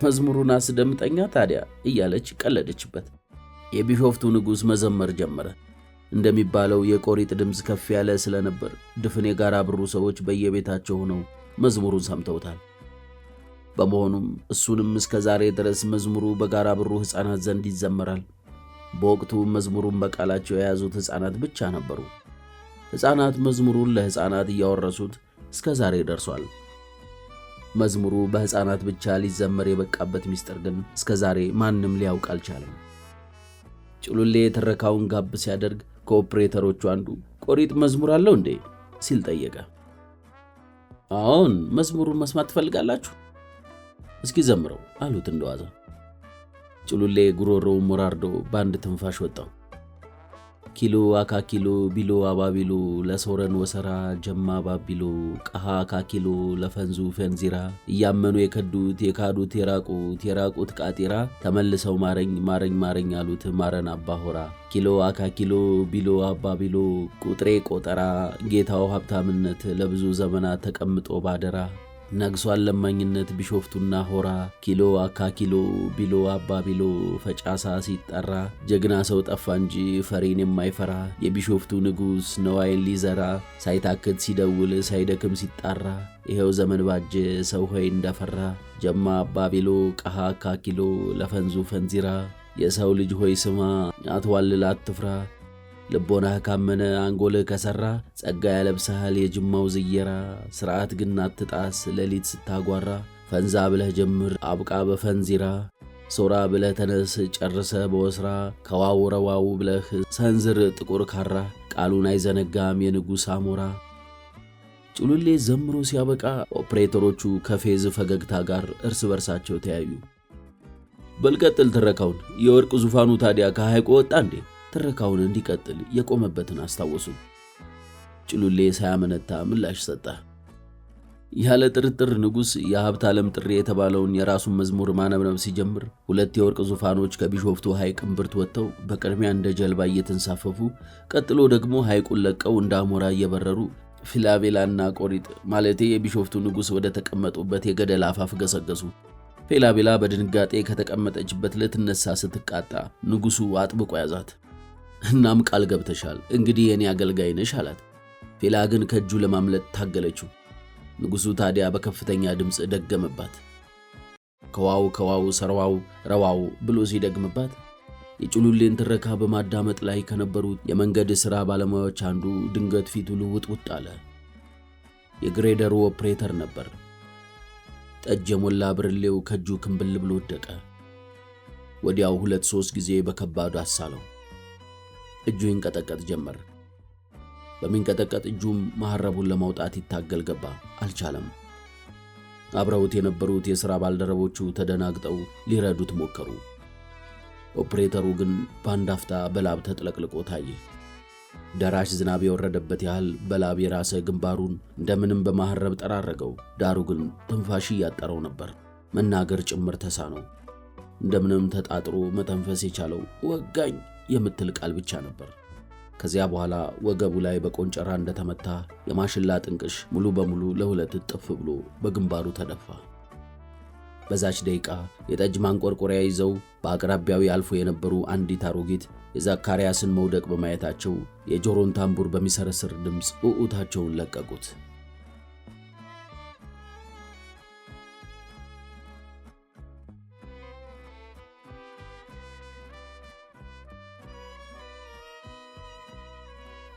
መዝሙሩን አስደምጠኛ ታዲያ እያለች ቀለደችበት። የቢሾፍቱ ንጉሥ መዘመር ጀመረ። እንደሚባለው የቆሪጥ ድምፅ ከፍ ያለ ስለነበር ድፍን የጋራ ብሩ ሰዎች በየቤታቸው ሆነው መዝሙሩን ሰምተውታል። በመሆኑም እሱንም እስከ ዛሬ ድረስ መዝሙሩ በጋራ ብሩ ሕፃናት ዘንድ ይዘመራል። በወቅቱ መዝሙሩን በቃላቸው የያዙት ሕፃናት ብቻ ነበሩ። ሕፃናት መዝሙሩን ለሕፃናት እያወረሱት እስከ ዛሬ ደርሷል። መዝሙሩ በሕፃናት ብቻ ሊዘመር የበቃበት ሚስጥር ግን እስከ ዛሬ ማንም ሊያውቅ አልቻለም። ጭሉሌ ትረካውን ጋብ ሲያደርግ ከኦፕሬተሮቹ አንዱ ቆሪጥ መዝሙር አለው እንዴ ሲል ጠየቀ። አሁን መዝሙሩን መስማት ትፈልጋላችሁ? እስኪ ዘምረው አሉት እንደዋዛ። ጭሉሌ ጉሮሮውን ሞራርዶ በአንድ ትንፋሽ ወጣው። ኪሎ አካኪሎ ቢሎ አባቢሎ ለሶረን ወሰራ ጀማ ባቢሎ ቀሃ አካኪሎ ለፈንዙ ፈንዚራ እያመኑ የካዱት የራቁት ቃጢራ ተመልሰው ማረኝ ማረኝ ማረኝ አሉት ማረን አባሆራ። ኪሎ አካኪሎ ቢሎ አባቢሎ ቁጥሬ ቆጠራ ጌታው ሀብታምነት ለብዙ ዘመናት ተቀምጦ ባደራ ነግሷል ለማኝነት ቢሾፍቱና ሆራ። ኪሎ አካኪሎ ቢሎ አባቢሎ ፈጫሳ ሲጠራ ጀግና ሰው ጠፋ እንጂ ፈሪን የማይፈራ የቢሾፍቱ ንጉሥ ነዋይን ሊዘራ ሳይታክት ሲደውል ሳይደክም ሲጣራ ይሄው ዘመን ባጀ ሰው ሆይ እንደፈራ ጀማ አባቢሎ ቀሃ አካኪሎ ለፈንዙ ፈንዚራ የሰው ልጅ ሆይ ስማ አትዋልል አትፍራ ልቦናህ ካመነ አንጎልህ ከሰራ ጸጋ ያለብሰሃል የጅማው ዝየራ ስርዓት ግን አትጣስ ሌሊት ስታጓራ ፈንዛ ብለህ ጀምር አብቃ በፈንዚራ ሶራ ብለህ ተነስ ጨርሰ በወስራ ከዋውረዋው ብለህ ሰንዝር ጥቁር ካራ ቃሉን አይዘነጋም የንጉሥ አሞራ። ጭሉሌ ዘምሮ ሲያበቃ ኦፕሬተሮቹ ከፌዝ ፈገግታ ጋር እርስ በርሳቸው ተያዩ። በልቀጥል ትረካውን የወርቅ ዙፋኑ ታዲያ ከሐይቁ ወጣ እንዴ? ትረካውን እንዲቀጥል የቆመበትን አስታወሱ። ጭሉሌ ሳያመነታ ምላሽ ሰጠ። ያለ ጥርጥር ንጉሥ የሀብት ዓለም ጥሪ የተባለውን የራሱን መዝሙር ማነብነብ ሲጀምር 2 የወርቅ ዙፋኖች ከቢሾፍቱ ሐይቅ እምብርት ወጥተው በቅድሚያ እንደ ጀልባ እየተንሳፈፉ ቀጥሎ ደግሞ ሐይቁን ለቀው እንደ አሞራ እየበረሩ ፊላቤላና ቆሪጥ ማለቴ የቢሾፍቱ ንጉሥ ወደ ተቀመጡበት የገደል አፋፍ ገሰገሱ። ፊላቤላ በድንጋጤ ከተቀመጠችበት ልትነሳ ስትቃጣ ንጉሡ አጥብቆ ያዛት። እናም ቃል ገብተሻል እንግዲህ የኔ አገልጋይ ነሽ አላት። ፊላ ግን ከእጁ ለማምለጥ ታገለችው። ንጉሡ ታዲያ በከፍተኛ ድምፅ ደገመባት። ከዋው ሰርዋው ረዋው ብሎ ሲደግምባት የጭሉሌን ትረካ በማዳመጥ ላይ ከነበሩት የመንገድ ሥራ ባለሙያዎች አንዱ ድንገት ፊቱ ልውጥውጥ አለ። የግሬደሩ ኦፕሬተር ነበር። ጠጅ የሞላ ብርሌው ከእጁ ክንብል ብሎ ወደቀ። ወዲያው 2-3 ጊዜ በከባዱ አሳለው። እጁ ይንቀጠቀጥ ጀመር። በሚንቀጠቀጥ እጁም መሐረቡን ለማውጣት ይታገል ገባ። አልቻለም። አብረውት የነበሩት የሥራ ባልደረቦቹ ተደናግጠው ሊረዱት ሞከሩ። ኦፕሬተሩ ግን በአንድ አፍታ በላብ ተጥለቅልቆ ታየ። ደራሽ ዝናብ የወረደበት ያህል በላብ የራሰ ግንባሩን እንደምንም በመሐረብ ጠራረገው። ዳሩ ግን ትንፋሽ እያጠረው ነበር። መናገር ጭምር ተሳነው። እንደምንም ተጣጥሮ መተንፈስ የቻለው ወጋኝ የምትል ቃል ብቻ ነበር። ከዚያ በኋላ ወገቡ ላይ በቆንጨራ እንደተመታ የማሽላ ጥንቅሽ ሙሉ በሙሉ ለሁለት እጥፍ ብሎ በግንባሩ ተደፋ። በዛች ደቂቃ የጠጅ ማንቆርቆሪያ ይዘው በአቅራቢያው ያልፉ የነበሩ አንዲት አሮጊት የዘካርያስን መውደቅ በማየታቸው የጆሮን ታምቡር በሚሰረስር ድምፅ ኡኡታቸውን ለቀቁት።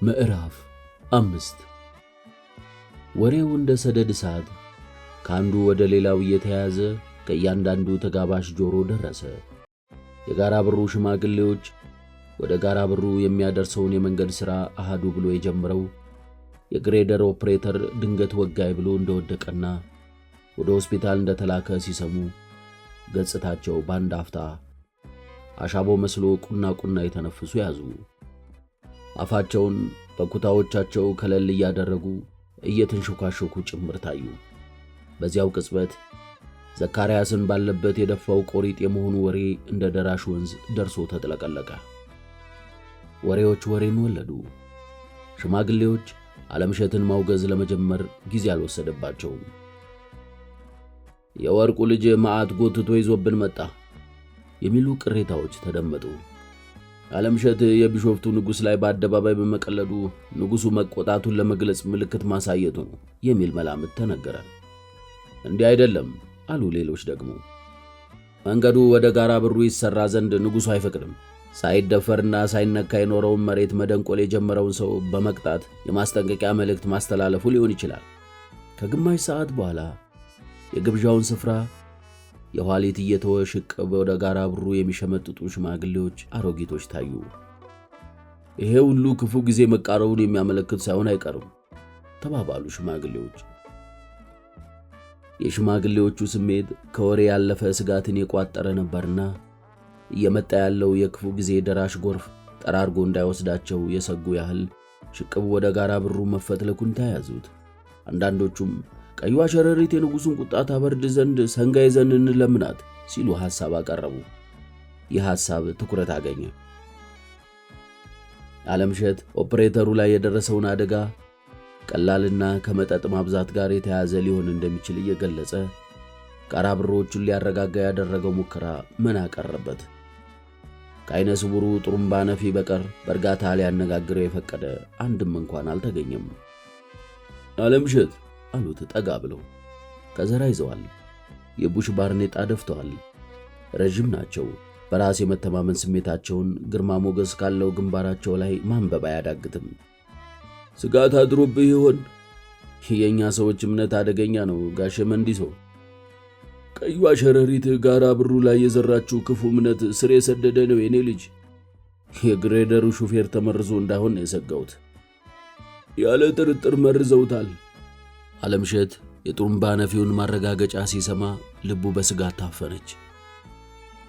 ምዕራፍ 5 ወሬው እንደ ሰደድ እሳት ከአንዱ ወደ ሌላው እየተያዘ ከእያንዳንዱ ተጋባሽ ጆሮ ደረሰ። የጋራ ብሩ ሽማግሌዎች ወደ ጋራ ብሩ የሚያደርሰውን የመንገድ ሥራ አሃዱ ብሎ የጀመረው የግሬደር ኦፕሬተር ድንገት ወጋይ ብሎ እንደወደቀና ወደ ሆስፒታል እንደተላከ ሲሰሙ ገጽታቸው ባንድ አፍታ አሻቦ መስሎ ቁና የተነፍሱ ያዙ። አፋቸውን በኩታዎቻቸው ከለል እያደረጉ እየተንሾካሾኩ ጭምር ታዩ። በዚያው ቅጽበት ዘካርያስን ባለበት የደፋው ቆሪጥ የመሆኑ ወሬ እንደ ደራሽ ወንዝ ደርሶ ተጥለቀለቀ። ወሬዎች ወሬን ወለዱ። ሽማግሌዎች ዓለምሸትን ማውገዝ ለመጀመር ጊዜ አልወሰደባቸውም። የወርቁ ልጅ ማዕት ጎትቶ ይዞብን መጣ የሚሉ ቅሬታዎች ተደመጡ። ዓለምሸት የቢሾፍቱ ንጉሥ ላይ በአደባባይ በመቀለዱ ንጉሡ መቆጣቱን ለመግለጽ ምልክት ማሳየቱ ነው የሚል መላምት ተነገረ። እንዲህ አይደለም አሉ ሌሎች ደግሞ። መንገዱ ወደ ጋራ ብሩ ይሰራ ዘንድ ንጉሡ አይፈቅድም። ሳይደፈርና ሳይነካ የኖረውን መሬት መደንቆል የጀመረውን ሰው በመቅጣት የማስጠንቀቂያ መልእክት ማስተላለፉ ሊሆን ይችላል። ከግማሽ ሰዓት በኋላ የግብዣውን ስፍራ የኋሊት እየተወ ሽቅብ ወደ ጋራ ብሩ የሚሸመጥጡ ሽማግሌዎች፣ አሮጊቶች ታዩ። ይሄ ሁሉ ክፉ ጊዜ መቃረቡን የሚያመለክት ሳይሆን አይቀርም ተባባሉ ሽማግሌዎች። የሽማግሌዎቹ ስሜት ከወሬ ያለፈ ስጋትን የቋጠረ ነበርና እየመጣ ያለው የክፉ ጊዜ ደራሽ ጎርፍ ጠራርጎ እንዳይወስዳቸው የሰጉ ያህል ሽቅብ ወደ ጋራ ብሩ መፈትለኩን ተያያዙት። አንዳንዶቹም ቀይዋ ሸረሪት የንጉሡን ቁጣ ታበርድ ዘንድ ሰንጋ ይዘን እንለምናት ሲሉ ሐሳብ አቀረቡ። ይህ ሐሳብ ትኩረት አገኘ። ዓለምሸት ኦፕሬተሩ ላይ የደረሰውን አደጋ ቀላልና ከመጠጥ ማብዛት ጋር የተያያዘ ሊሆን እንደሚችል እየገለጸ ቃራ ብሮቹን ሊያረጋጋ ያደረገው ሙከራ ምን አቀረበት? ከዓይነ ስውሩ ጥሩምባ ነፊ በቀር በእርጋታ ሊያነጋግረው የፈቀደ አንድም እንኳን አልተገኘም። ዓለምሸት አሉት ጠጋ ብለው። ከዘራ ይዘዋል። የቡሽ ባርኔጣ ደፍተዋል። ረጅም ናቸው። በራስ የመተማመን ስሜታቸውን ግርማ ሞገስ ካለው ግንባራቸው ላይ ማንበብ አያዳግትም። ስጋት አድሮብህ ይሆን? የኛ ሰዎች እምነት አደገኛ ነው ጋሼ መንዲሶ። ቀይዋ ሸረሪት ጋራ ብሩ ላይ የዘራችው ክፉ እምነት ስር የሰደደ ነው የኔ ልጅ። የግሬደሩ ሹፌር ተመርዞ እንዳይሆን የሰጋውት። ያለ ጥርጥር መርዘውታል። ዓለምሸት የጥሩምባ ነፊውን ማረጋገጫ ሲሰማ ልቡ በስጋት ታፈነች።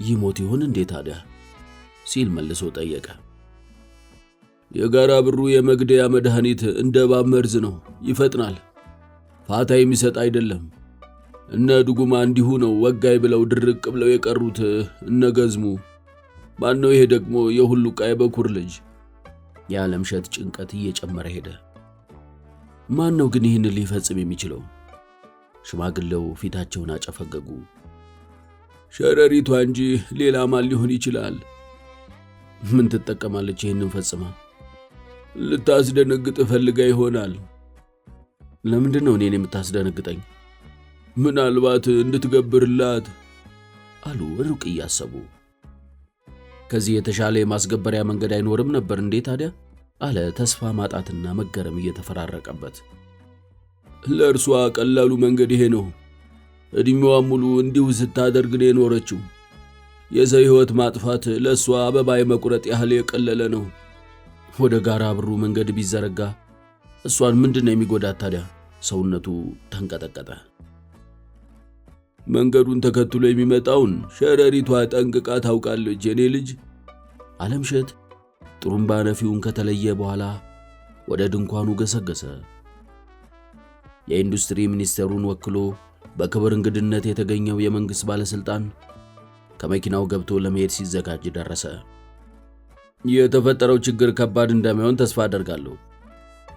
ይሞት ይሆን እንዴ ታዲያ ሲል መልሶ ጠየቀ። የጋራ ብሩ የመግደያ መድኃኒት እንደ እባብ መርዝ ነው፣ ይፈጥናል፣ ፋታ የሚሰጥ አይደለም። እነ ድጉማ እንዲሁ ነው ወጋይ ብለው ድርቅ ብለው የቀሩት እነ ገዝሙ። ማን ነው ይሄ ደግሞ የሁሉ ቃይ በኩር ልጅ? የዓለምሸት ጭንቀት እየጨመረ ሄደ። ማን ነው ግን ይህን ሊፈጽም የሚችለው? ሽማግሌው ፊታቸውን አጨፈገጉ። ሸረሪቷ እንጂ ሌላ ማን ሊሆን ይችላል? ምን ትጠቀማለች ይህንን ፈጽማ? ልታስደነግጥ ፈልጋ ይሆናል። ለምንድን ነው እኔን የምታስደነግጠኝ? ምናልባት እንድትገብርላት አሉ ሩቅ እያሰቡ። ከዚህ የተሻለ የማስገበሪያ መንገድ አይኖርም ነበር እንዴ ታዲያ? አለ ተስፋ ማጣትና መገረም እየተፈራረቀበት። ለእርሷ ቀላሉ መንገድ ይሄ ነው። ዕድሜዋን ሙሉ እንዲሁ ስታደርግ ነው የኖረችው። የሰው ሕይወት ማጥፋት ለእሷ አበባ የመቁረጥ ያህል የቀለለ ነው። ወደ ጋራ ብሩ መንገድ ቢዘረጋ እሷን ምንድን ነው የሚጎዳት ታዲያ? ሰውነቱ ተንቀጠቀጠ። መንገዱን ተከትሎ የሚመጣውን ሸረሪቷ ጠንቅቃ ታውቃለች የኔ ልጅ። ዓለምሸት ጥሩምባ ነፊውን ከተለየ በኋላ ወደ ድንኳኑ ገሰገሰ። የኢንዱስትሪ ሚኒስቴሩን ወክሎ በክብር እንግድነት የተገኘው የመንግሥት ባለሥልጣን ከመኪናው ገብቶ ለመሄድ ሲዘጋጅ ደረሰ። የተፈጠረው ችግር ከባድ እንደማይሆን ተስፋ አደርጋለሁ።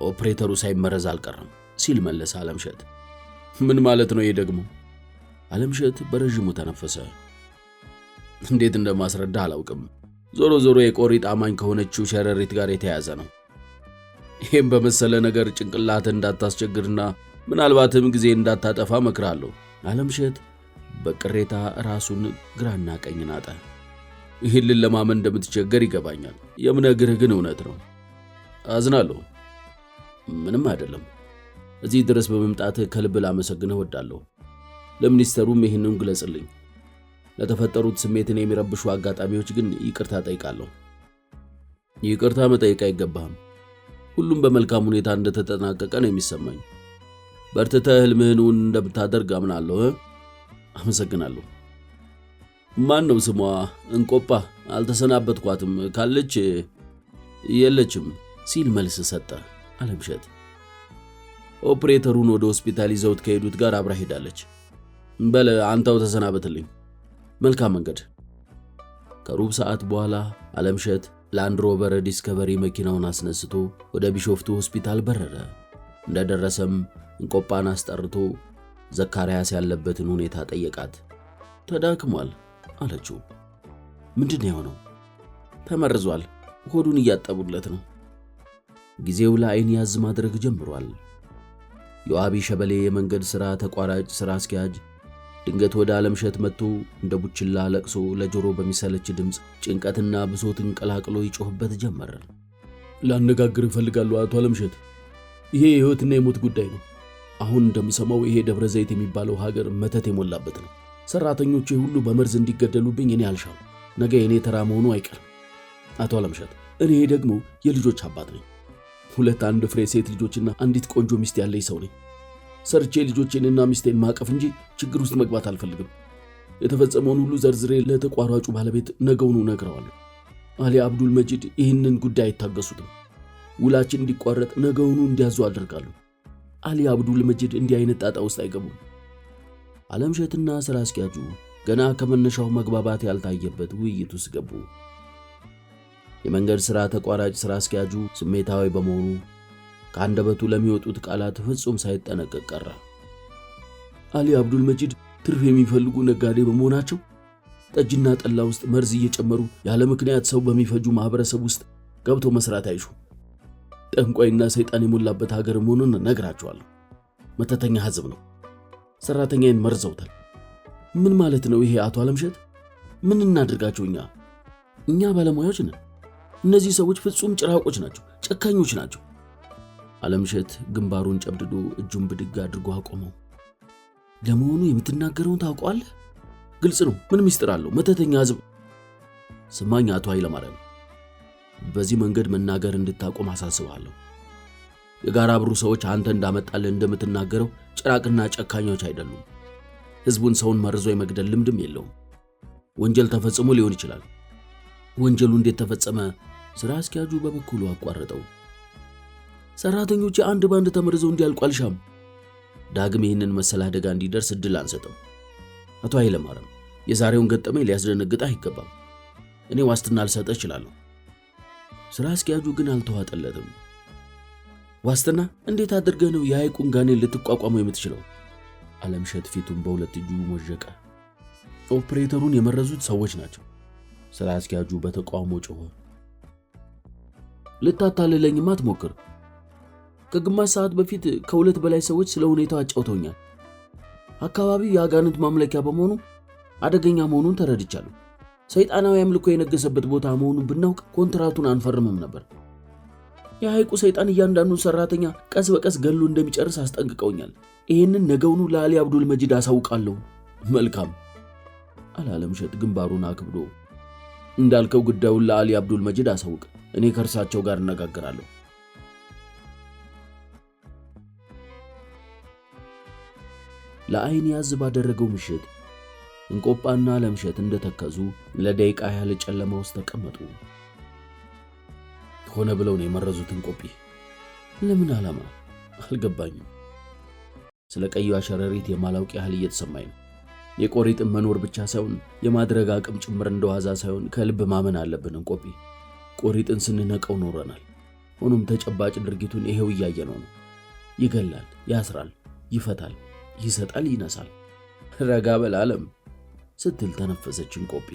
ኦፕሬተሩ ሳይመረዝ አልቀረም ሲል መለሰ ዓለምሸት። ምን ማለት ነው ይሄ ደግሞ? ዓለምሸት በረዥሙ ተነፈሰ። እንዴት እንደማስረዳ አላውቅም። ዞሮ ዞሮ የቆሪጥ አማኝ ከሆነችው ሸረሪት ጋር የተያያዘ ነው። ይሄም በመሰለ ነገር ጭንቅላትን እንዳታስቸግርና ምናልባትም ጊዜ እንዳታጠፋ መክራለሁ። ዓለምሸት በቅሬታ ራሱን ግራና ቀኝ ናጠ። ይህንን ለማመን እንደምትቸገር ይገባኛል። የምነግርህ ግን እውነት ነው። አዝናለሁ። ምንም አይደለም። እዚህ ድረስ በመምጣትህ ከልብ ላመሰግንህ እወዳለሁ። ለሚኒስተሩም ይህንን ግለጽልኝ። ለተፈጠሩት ስሜትን የሚረብሹ አጋጣሚዎች ግን ይቅርታ ጠይቃለሁ። ይቅርታ መጠየቅ አይገባህም። ሁሉም በመልካም ሁኔታ እንደተጠናቀቀ ነው የሚሰማኝ። በርትተህ ህልምህን እንደምታደርግ አምናለሁ። አመሰግናለሁ። ማን ነው ስሟ? እንቆጳ። አልተሰናበትኳትም። ካለች የለችም ሲል መልስ ሰጠ ዓለምሸት። ኦፕሬተሩን ወደ ሆስፒታል ይዘውት ከሄዱት ጋር አብራ ሄዳለች። በለ አንተው ተሰናበትልኝ። መልካም መንገድ። ከሩብ ሰዓት በኋላ ዓለምሸት ላንድ ሮቨር ዲስከቨሪ መኪናውን አስነስቶ ወደ ቢሾፍቱ ሆስፒታል በረረ። እንደደረሰም እንቆጳን አስጠርቶ ዘካርያስ ያለበትን ሁኔታ ጠየቃት። ተዳክሟል አለችው። ምንድን ነው የሆነው? ተመርዟል። ሆዱን እያጠቡለት ነው። ጊዜው ለዓይን ያዝ ማድረግ ጀምሯል። የዋቢ ሸበሌ የመንገድ ሥራ ተቋራጭ ሥራ አስኪያጅ ድንገት ወደ ዓለምሸት መጥቶ እንደ ቡችላ ለቅሶ ለጆሮ በሚሰለች ድምፅ ጭንቀትና ብሶትን ቀላቅሎ ይጮህበት ጀመረ። ላነጋግር እፈልጋለሁ አቶ ዓለምሸት። ይሄ የሕይወትና የሞት ጉዳይ ነው። አሁን እንደምሰማው ይሄ ደብረ ዘይት የሚባለው ሀገር መተት የሞላበት ነው። ሰራተኞቼ ሁሉ በመርዝ እንዲገደሉብኝ እኔ አልሻም። ነገ የኔ ተራ መሆኑ አይቀርም። አቶ ዓለምሸት እኔ ደግሞ የልጆች አባት ነኝ። 2 ፍሬ ሴት ልጆችና አንዲት ቆንጆ ሚስት ያለኝ ሰው ነኝ። ሰርቼ ልጆቼንና ሚስቴን ማቀፍ እንጂ ችግር ውስጥ መግባት አልፈልግም። የተፈጸመውን ሁሉ ዘርዝሬ ለተቋራጩ ባለቤት ነገውኑ ነግረዋለሁ። አሊ አብዱል መጂድ ይህንን ጉዳይ አይታገሱትም። ውላችን እንዲቋረጥ ነገውኑ እንዲያዙ አደርጋለሁ። አሊ አብዱል መጂድ እንዲህ አይነት ጣጣ ውስጥ አይገቡም። አለምሸትና ስራ አስኪያጁ ገና ከመነሻው መግባባት ያልታየበት ውይይት ውስጥ ገቡ። የመንገድ ሥራ ተቋራጭ ስራ አስኪያጁ ስሜታዊ በመሆኑ ከአንደበቱ ለሚወጡት ቃላት ፍጹም ሳይጠነቀቅ ቀረ። አሊ አብዱል መጂድ ትርፍ የሚፈልጉ ነጋዴ በመሆናቸው ጠጅና ጠላ ውስጥ መርዝ እየጨመሩ ያለ ምክንያት ሰው በሚፈጁ ማህበረሰብ ውስጥ ገብቶ መስራት አይሹ። ጠንቋይና ሰይጣን የሞላበት ሀገር መሆኑን ነግራቸዋለሁ። መተተኛ ህዝብ ነው። ሰራተኛዬን መርዘውታል። ምን ማለት ነው ይሄ አቶ አለምሸት? ምን እናድርጋቸው? እኛ ባለሙያዎች ነን። እነዚህ ሰዎች ፍጹም ጭራቆች ናቸው፣ ጨካኞች ናቸው። አለምሸት ግንባሩን ጨብድዶ እጁን ብድግ አድርጎ አቆመው። ለመሆኑ የምትናገረውን ታውቀዋለህ? ግልጽ ነው። ምን ምስጢር አለው? መተተኛ ህዝብ። ስማኝ አቶ ኃይለማርያም፣ በዚህ መንገድ መናገር እንድታቆም አሳስባለሁ። የጋራ ብሩ ሰዎች አንተ እንዳመጣልህ እንደምትናገረው ጭራቅና ጨካኞች አይደሉም። ህዝቡን ሰውን መርዞ የመግደል ልምድም የለውም። ወንጀል ተፈጽሞ ሊሆን ይችላል። ወንጀሉ እንዴት ተፈጸመ? ስራ አስኪያጁ በበኩሉ አቋረጠው። ሰራተኞች አንድ ባንድ ተመርዘው እንዲያልቁ አልሻም። ዳግም ይህንን መሰል አደጋ እንዲደርስ እድል አንሰጥም። አቶ ኃይለማርያም፣ የዛሬውን ገጠመኝ ሊያስደነግጥ አይገባም። እኔ ዋስትና ልሰጥህ እችላለሁ። ስራ አስኪያጁ ግን አልተዋጠለትም። ዋስትና? እንዴት አድርገህ ነው የሐይቁን ጋኔን ልትቋቋመው የምትችለው? አለምሸት ፊቱን በሁለት እጁ ሞዠቀ። ኦፕሬተሩን የመረዙት ሰዎች ናቸው። ስራ አስኪያጁ በተቃውሞ ጮኸ። ልታታልለኝማ አትሞክር። ከግማሽ ሰዓት በፊት ከ2 በላይ ሰዎች ስለ ሁኔታው አጫውተውኛል። አካባቢው የአጋንንት ማምለኪያ በመሆኑ አደገኛ መሆኑን ተረድቻለሁ። ሰይጣናዊ አምልኮ የነገሰበት ቦታ መሆኑን ብናውቅ ኮንትራቱን አንፈርምም ነበር። የሐይቁ ሰይጣን እያንዳንዱን ሰራተኛ ቀስ በቀስ ገሎ እንደሚጨርስ አስጠንቅቀውኛል። ይህንን ነገውኑ ለአሊ አብዱል መጂድ አሳውቃለሁ። መልካም አለ አለምሸት ግንባሩን አክብዶ። እንዳልከው ጉዳዩን ለአሊ አብዱል መጂድ አሳውቅ። እኔ ከእርሳቸው ጋር እነጋገራለሁ። ለአይን ያዝ ባደረገው ምሽት እንቆጳና አለምሸት እንደተከዙ ለደቂቃ ያህል ጨለማ ውስጥ ተቀመጡ። ሆነ ብለው ነው የመረዙት እንቆጲ። ለምን ዓላማ አልገባኝም። ስለ ቀዩ አሸረሪት የማላውቅ ያህል እየተሰማኝ ነው። የቆሪጥን መኖር ብቻ ሳይሆን የማድረግ አቅም ጭምር እንደዋዛ ሳይሆን ከልብ ማመን አለብን። እንቆጲ ቆሪጥን ስንነቀው ኖረናል። ሆኖም ተጨባጭ ድርጊቱን ይሄው እያየነው ነው። ይገላል፣ ያስራል፣ ይፈታል፣ ይሰጣል፣ ይነሳል። ረጋ በል ዓለም ስትል ተነፈሰች እንቆጲ።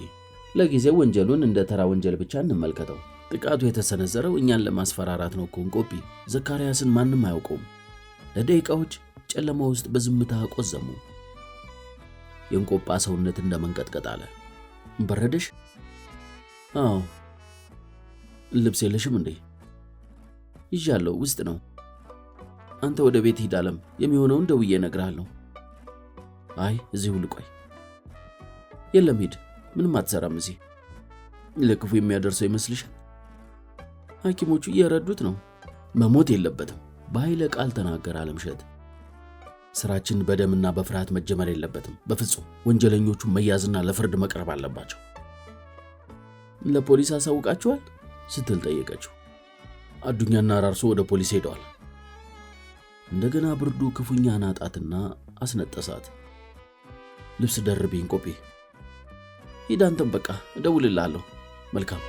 ለጊዜው ወንጀሉን እንደ ተራ ወንጀል ብቻ እንመልከተው። ጥቃቱ የተሰነዘረው እኛን ለማስፈራራት ነው እኮ እንቆጲ። ዘካርያስን ማንም አያውቀውም። ለደቂቃዎች ጨለማ ውስጥ በዝምታ ቆዘሙ። የእንቆጳ ሰውነት እንደመንቀጥቀጥ አለ። በረደሽ? አዎ። ልብስ የለሽም እንዴ? ይዣለሁ፣ ውስጥ ነው። አንተ ወደ ቤት ሂድ ዓለም፣ የሚሆነውን ደውዬ እነግርሃለሁ። አይ እዚሁ ልቆይ። የለም ሂድ፣ ምንም አትሰራም እዚህ። ለክፉ የሚያደርሰው ይመስልሻል? ሐኪሞቹ እየረዱት ነው። መሞት የለበትም በኃይለ ቃል ተናገረ አለምሸት። ስራችን በደምና በፍርሃት መጀመር የለበትም በፍጹም። ወንጀለኞቹ መያዝና ለፍርድ መቅረብ አለባቸው። ለፖሊስ አሳውቃቸዋል ስትል ጠየቀችው። አዱኛና ራርሶ ወደ ፖሊስ ሄደዋል። እንደገና ብርዱ ክፉኛ ናጣትና አስነጠሳት። ልብስ ደርቤ እንቆጲ። ሂድ አንተም፣ በቃ እደውልልሃለሁ። መልካም